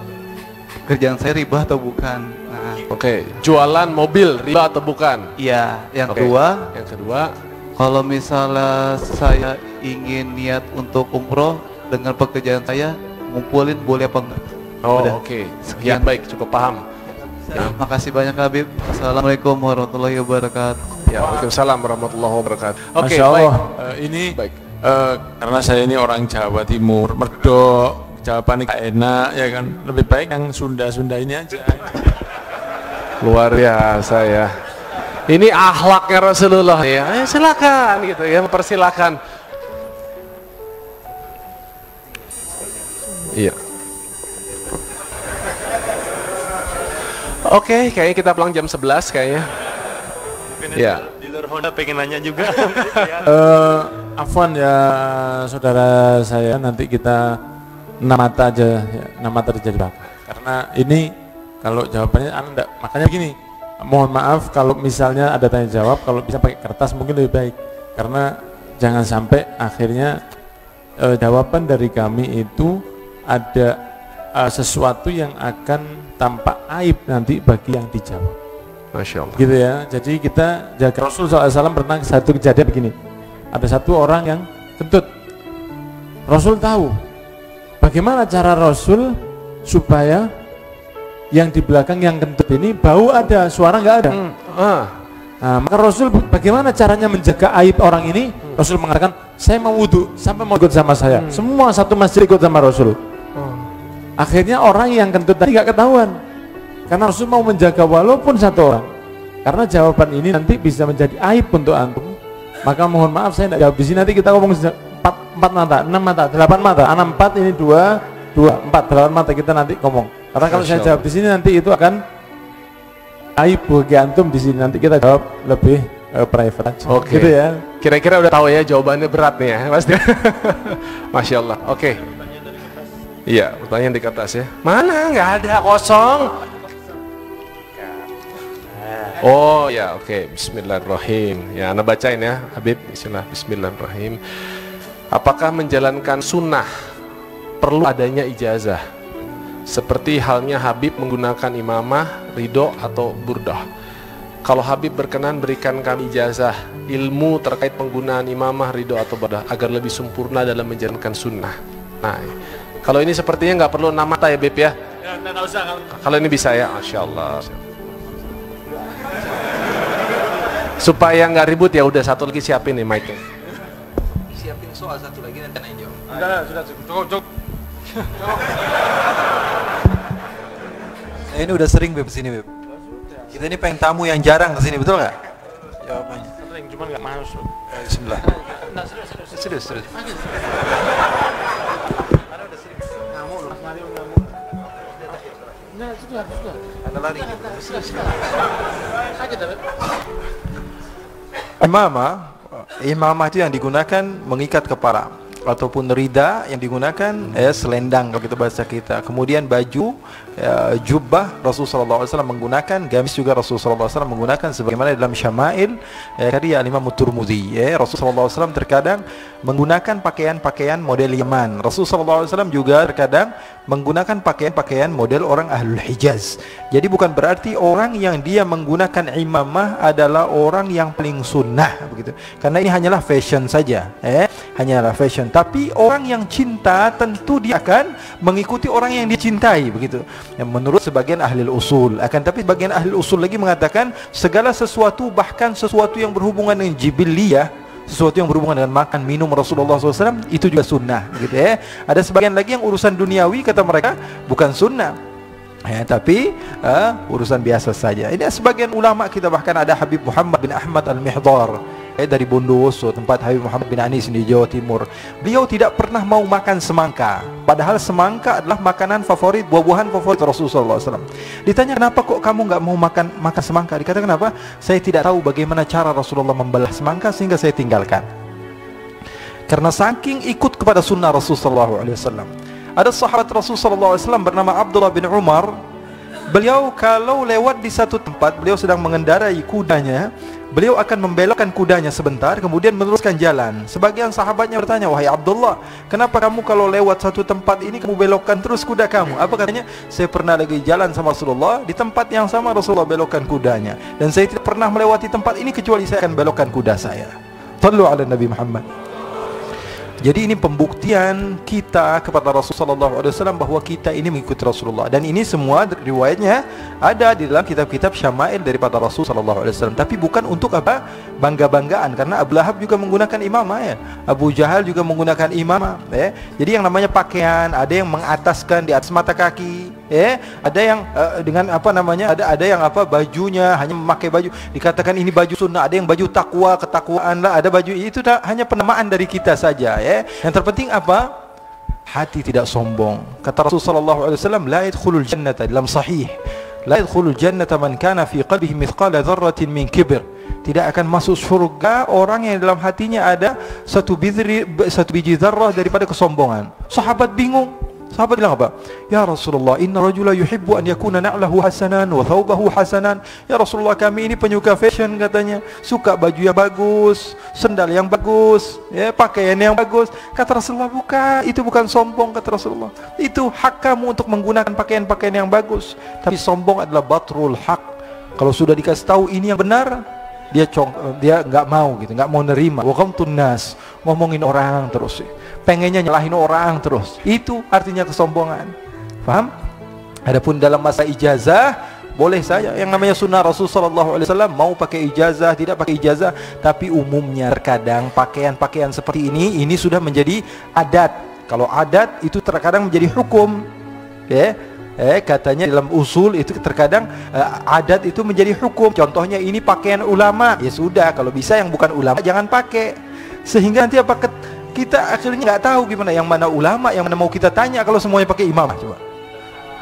kerjaan saya riba atau bukan? Nah,
oke. Jualan mobil riba atau bukan?
Iya. Yang
kedua,
kalau misalnya saya ingin niat untuk umroh dengan pekerjaan saya, ngumpulin boleh apa enggak?
Oh, oke. Sekian, baik, cukup paham.
Ya, makasih banyak Habib. Assalamualaikum warahmatullahi wabarakatuh.
Ya, waalaikumsalam warahmatullahi wabarakatuh.
Oke, baik. Ini baik. karena saya ini orang Jawa Timur, medok, jawabannya gak enak, ya kan. Lebih baik yang Sunda-Sunda ini aja.
Luar biasa ya. Ini akhlaknya Rasulullah ya. Silakan gitu ya, mempersilakan. Iya. Oke, kayaknya kita pulang jam 11 kayaknya. Ya.
Di luar Honda pengen nanya juga.
Afwan ya saudara saya, nanti kita 6 mata aja ya, 6 mata terjadi bakal. Karena ini kalau jawabannya Anda, makanya begini, mohon maaf kalau misalnya ada tanya jawab, kalau bisa pakai kertas mungkin lebih baik. Karena jangan sampai akhirnya jawaban dari kami itu ada sesuatu yang akan tampak aib nanti bagi yang dijawab.
Masya Allah.
Gitu ya. Jadi kita jaga. Rasul SAW pernah satu kejadian begini. Ada satu orang yang kentut. Rasul tahu bagaimana cara Rasul supaya yang di belakang yang kentut ini bau ada, suara nggak ada. Nah, maka Rasul bagaimana caranya menjaga aib orang ini? Rasul mengatakan, saya mau wudhu, sampai mau ikut sama saya. Semua satu masjid ikut sama Rasul. Akhirnya orang yang kentut tadi nggak ketahuan, karena Rasul mau menjaga walaupun satu orang. Karena jawaban ini nanti bisa menjadi aib untuk antum. Maka mohon maaf saya tidak jawab di sini. Nanti kita ngomong 4 mata, 6 mata, 8 mata, 4 ini 2, 4, 8 mata kita nanti ngomong. Karena kalau saya jawab di sini nanti itu akan aib bagi antum di sini. Nanti kita jawab lebih private aja.
Oke.
Gitu ya.
Kira-kira udah tahu ya jawabannya berat nih ya, pasti. Masya Allah. Oke. Iya, pertanyaan di kertas ya. Mana? Nggak ada, kosong. Oh ya, oke. Bismillahirrahmanirrahim. Ya, Anda bacain ya, Habib. Bismillahirrahmanirrahim. Apakah menjalankan sunnah perlu adanya ijazah? Seperti halnya Habib menggunakan imamah, ridho atau burdah. Kalau Habib berkenan berikan kami ijazah ilmu terkait penggunaan imamah, ridho atau burdah agar lebih sempurna dalam menjalankan sunnah. Nah, kalau ini sepertinya nggak perlu 6 mata ya, Beb ya?
Ya, nggak usah.
Kalau ini bisa ya, Masya Allah. Supaya nggak ribut ya, udah satu lagi siapin nih mic-nya.
Siapin soal satu lagi nanti nanya jawab.
Enggak, sudah cukup.
Ini udah sering Beb sini Beb. Kita ini pengen tamu yang jarang kesini, betul nggak? Jawabannya.
Sering, cuman nggak masuk.
Bismillah. Serius. Ada lari ini. Imamah itu yang digunakan mengikat kepala, ataupun rida yang digunakan selendang kalau kita bahasa kita. Kemudian baju jubbah Rasulullah SAW menggunakan, gamis juga Rasulullah SAW menggunakan, sebagaimana dalam Syama'il karya Imam At-Tirmidzi. Rasulullah SAW terkadang menggunakan pakaian-pakaian model Yaman. Rasulullah SAW juga terkadang menggunakan pakaian-pakaian model orang Ahlul Hijaz. Jadi bukan berarti orang yang dia menggunakan imamah adalah orang yang paling sunnah begitu. Karena ini hanyalah fashion saja, hanyalah fashion. Tapi orang yang cinta tentu dia akan mengikuti orang yang dicintai begitu. Yang menurut sebagian ahli usul. Akan tapi bagian ahli usul lagi mengatakan segala sesuatu, bahkan sesuatu yang berhubungan dengan jibiliyah, sesuatu yang berhubungan dengan makan minum Rasulullah SAW, itu juga sunnah gitu ya. Ada sebagian lagi yang urusan duniawi kata mereka bukan sunnah, tapi urusan biasa saja. Ini sebagian ulama kita, bahkan ada Habib Muhammad bin Ahmad Al-Mihdar dari Bondowoso, tempat Habib Muhammad bin Anis di Jawa Timur. Beliau tidak pernah mau makan semangka, padahal semangka adalah makanan favorit, buah-buahan favorit Rasulullah SAW. Ditanya, kenapa kok kamu nggak mau makan semangka? Dikatakan kenapa? Saya tidak tahu bagaimana cara Rasulullah membelah semangka sehingga saya tinggalkan. Karena saking ikut kepada sunnah Rasulullah SAW. Ada sahabat Rasulullah SAW bernama Abdullah bin Umar. Beliau kalau lewat di satu tempat, beliau sedang mengendarai kudanya, beliau akan membelokkan kudanya sebentar, kemudian meneruskan jalan. Sebagian sahabatnya bertanya, wahai Abdullah, kenapa kamu kalau lewat satu tempat ini kamu belokkan terus kuda kamu? Apa katanya? Saya pernah lagi jalan sama Rasulullah, di tempat yang sama Rasulullah belokkan kudanya, dan saya tidak pernah melewati tempat ini kecuali saya akan belokkan kuda saya. Sallu ala Nabi Muhammad. Jadi ini pembuktian kita kepada Rasulullah SAW bahwa kita ini mengikuti Rasulullah. Dan ini semua riwayatnya ada di dalam kitab-kitab syama'il daripada Rasulullah SAW. Tapi bukan untuk apa? Bangga-banggaan. Karena Abu Lahab juga menggunakan imamah ya. Abu Jahal juga menggunakan imamah ya. Jadi yang namanya pakaian, ada yang mengataskan di atas mata kaki ya. Ada yang dengan apa namanya, ada yang apa, bajunya hanya memakai baju, dikatakan ini baju sunnah. Ada yang baju takwa, ketakwaan lah. Ada baju itu hanya penamaan dari kita saja ya. Yang terpenting apa? Hati tidak sombong. Kata Rasulullah SAW, la yadkhulul jannata, dalam sahih, la yadkhulul jannata man kana fi qalbihi mithqala dzarratin min kibr. Tidak akan masuk surga orang yang dalam hatinya ada satu biji zarrah daripada kesombongan. Sahabat bingung. Sahabat bilang apa? Ya Rasulullah, inna rajula yuhibbu an yakuna na'lahu hasanan wa thawbahu hasanan. Ya Rasulullah, kami ini penyuka fashion katanya. Suka baju yang bagus, sendal yang bagus, ya, pakaian yang bagus. Kata Rasulullah, bukan, itu bukan sombong, kata Rasulullah. Itu hak kamu untuk menggunakan pakaian-pakaian yang bagus. Tapi sombong adalah batrul haq. Kalau sudah dikasih tahu ini yang benar, dia nggak mau gitu, nggak mau nerima. Wa ghamtun nas, ngomongin orang terus, pengennya nyalahin orang terus. Itu artinya kesombongan. Paham? Adapun dalam masa ijazah, boleh saja. Yang namanya sunnah Rasulullah SAW, mau pakai ijazah, tidak pakai ijazah. Tapi umumnya terkadang pakaian-pakaian seperti ini sudah menjadi adat. Kalau adat itu terkadang menjadi hukum. Katanya dalam usul itu terkadang adat itu menjadi hukum. Contohnya ini pakaian ulama, ya sudah, kalau bisa yang bukan ulama jangan pakai. Sehingga nanti apa, kita akhirnya nggak tahu gimana yang mana ulama, yang mana mau kita tanya kalau semuanya pakai imamah. Coba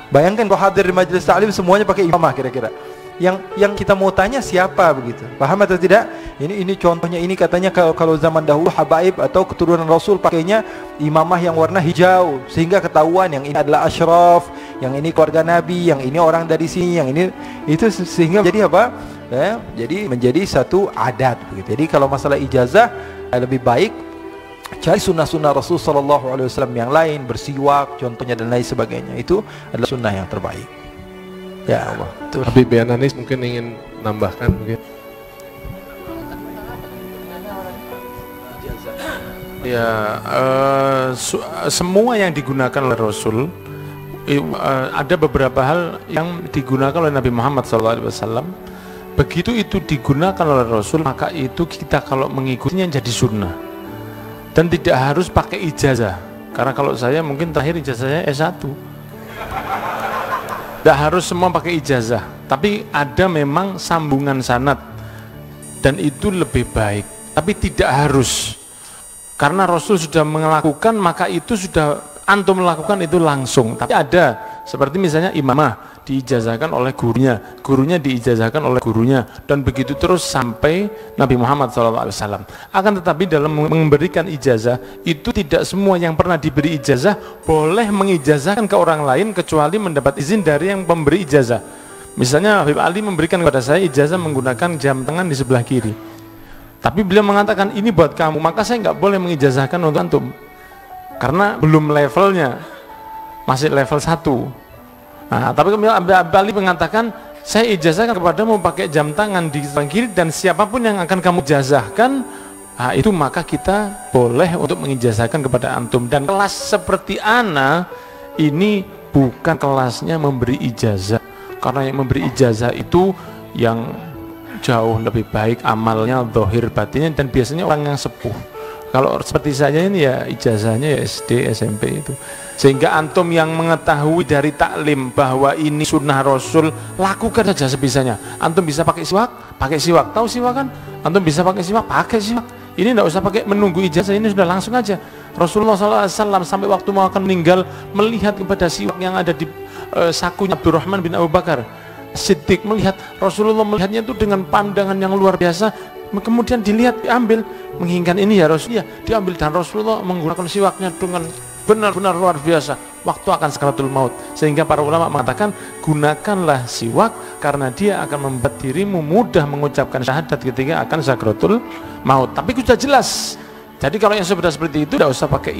bayangkan kalau hadir di majelis taklim semuanya pakai imamah, kira-kira yang kita mau tanya siapa begitu? Paham atau tidak? Ini contohnya, ini katanya kalau zaman dahulu habaib atau keturunan Rasul pakainya imamah yang warna hijau, sehingga ketahuan yang ini adalah asyraf, yang ini keluarga Nabi, yang ini orang dari sini, yang ini itu, sehingga jadi apa? Jadi menjadi satu adat begitu. Jadi kalau masalah ijazah lebih baik cari sunnah-sunnah Rasul Sallallahu Alaihi Wasallam yang lain, bersiwak contohnya dan lain sebagainya. Itu adalah sunnah yang terbaik. Ya Allah.
Habib bin Anis mungkin ingin nambahkan mungkin.
Ya, semua yang digunakan oleh Rasul, ada beberapa hal yang digunakan oleh Nabi Muhammad SAW. Begitu itu digunakan oleh Rasul, maka itu kita kalau mengikutinya jadi sunnah. Dan tidak harus pakai ijazah. Karena kalau saya mungkin terakhir ijazahnya S1. Tidak harus semua pakai ijazah, tapi ada memang sambungan sanad, dan itu lebih baik. Tapi tidak harus, karena Rasul sudah melakukan, maka itu sudah antum melakukan itu langsung. Tapi ada seperti misalnya imamah diijazahkan oleh gurunya, gurunya diijazahkan oleh gurunya, dan begitu terus sampai Nabi Muhammad SAW. Akan tetapi dalam memberikan ijazah itu tidak semua yang pernah diberi ijazah boleh mengijazahkan ke orang lain kecuali mendapat izin dari yang pemberi ijazah. Misalnya Habib Ali memberikan kepada saya ijazah menggunakan jam tangan di sebelah kiri, tapi beliau mengatakan ini buat kamu, maka saya nggak boleh mengijazahkan untuk antum karena belum levelnya, masih level 1. Nah, tapi kemudian Habib Ali mengatakan saya ijazahkan kepadamu pakai jam tangan di sebelah kiri, dan siapapun yang akan kamu ijazahkan, itu maka kita boleh untuk mengijazahkan kepada antum. Dan kelas seperti ana ini bukan kelasnya memberi ijazah, karena yang memberi ijazah itu yang jauh lebih baik amalnya, zahir batinnya, dan biasanya orang yang sepuh. Kalau seperti saya ini ya ijazahnya ya SD, SMP itu. Sehingga antum yang mengetahui dari taklim bahwa ini sunnah Rasul, lakukan saja sebisanya. Antum bisa pakai siwak, pakai siwak. Tahu siwak kan? Antum bisa pakai siwak, pakai siwak. Ini tidak usah pakai menunggu ijazah, ini sudah langsung aja. Rasulullah SAW sampai waktu mau akan meninggal melihat kepada siwak yang ada di sakunya Abdurrahman bin Abu Bakar Siddiq, melihat Rasulullah melihatnya itu dengan pandangan yang luar biasa. Kemudian dilihat, diambil, menginginkan ini ya Rasulullah, diambil, dan Rasulullah menggunakan siwaknya dengan benar-benar luar biasa waktu akan sakaratul maut. Sehingga para ulama mengatakan gunakanlah siwak karena dia akan membuat dirimu mudah mengucapkan syahadat ketika akan sakaratul maut. Tapi sudah jelas. Jadi kalau yang sudah seperti itu tidak usah pakai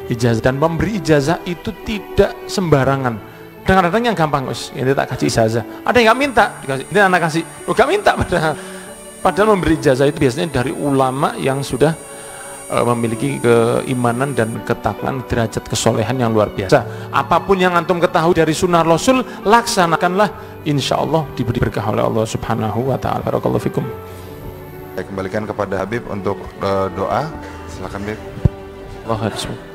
ijazah. Dan memberi ijazah itu tidak sembarangan. Kadang-kadang yang gampang, ini tak kasih ijazah, ada yang nggak minta dikasih, ini anak kasih, nggak minta. Padahal memberi ijazah itu biasanya dari ulama yang sudah memiliki keimanan dan ketakwaan, derajat kesolehan yang luar biasa. Apapun yang antum ketahui dari sunnah Rasul, laksanakanlah, insya Allah diberi berkah oleh Allah Subhanahu wa Ta'ala. Barakallahu fikum.
Saya kembalikan kepada Habib untuk doa. Silakan Habib.
Allah Bismillah.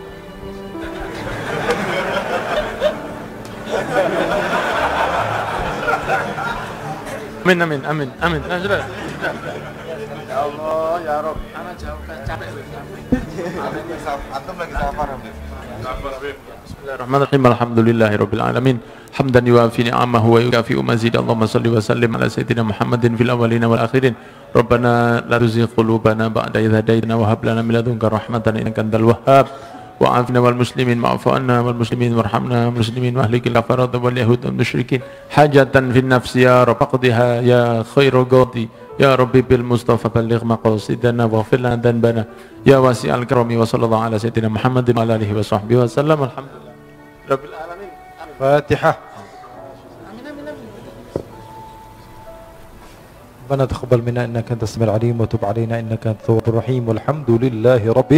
Amin amin amin amin. Nah, sudah. Ya Allah ya Rob. Ana jauhkan capek.
Antum lagi safar Habib.
Bismillahirrahmanirrahim. Alhamdulillahirabbil alamin. Hamdan yuwafi ni'amahu wa yukafi'u mazid. Allahumma shalli wa sallim ala sayyidina Muhammadin fil awwalin wal akhirin. Rabbana la tuzigh qulubana ba'da idh hadaytana wa hab lana min ladunka rahmatan innaka antal wahhab. Wa'afina wal muslimin ma'fu anna wal muslimin warhamna muslimin wahlikil kafarat wal yahud wal musyrikin hajatan fin nafsi ya rabb qadhiha ya khairu qadi ya rabbi bil mustafa balligh maqasidana waghfir lana dhanbana ya wasi'al karami wa sallallahu ala sayyidina Muhammadin wa ala alihi wa sahbihi wa sallam. Alhamdulillah rabbil alamin.
Fatihah. ربنا تقبل منا انك انت السميع العليم وتب علينا انك انت التواب الرحيم والحمد لله رب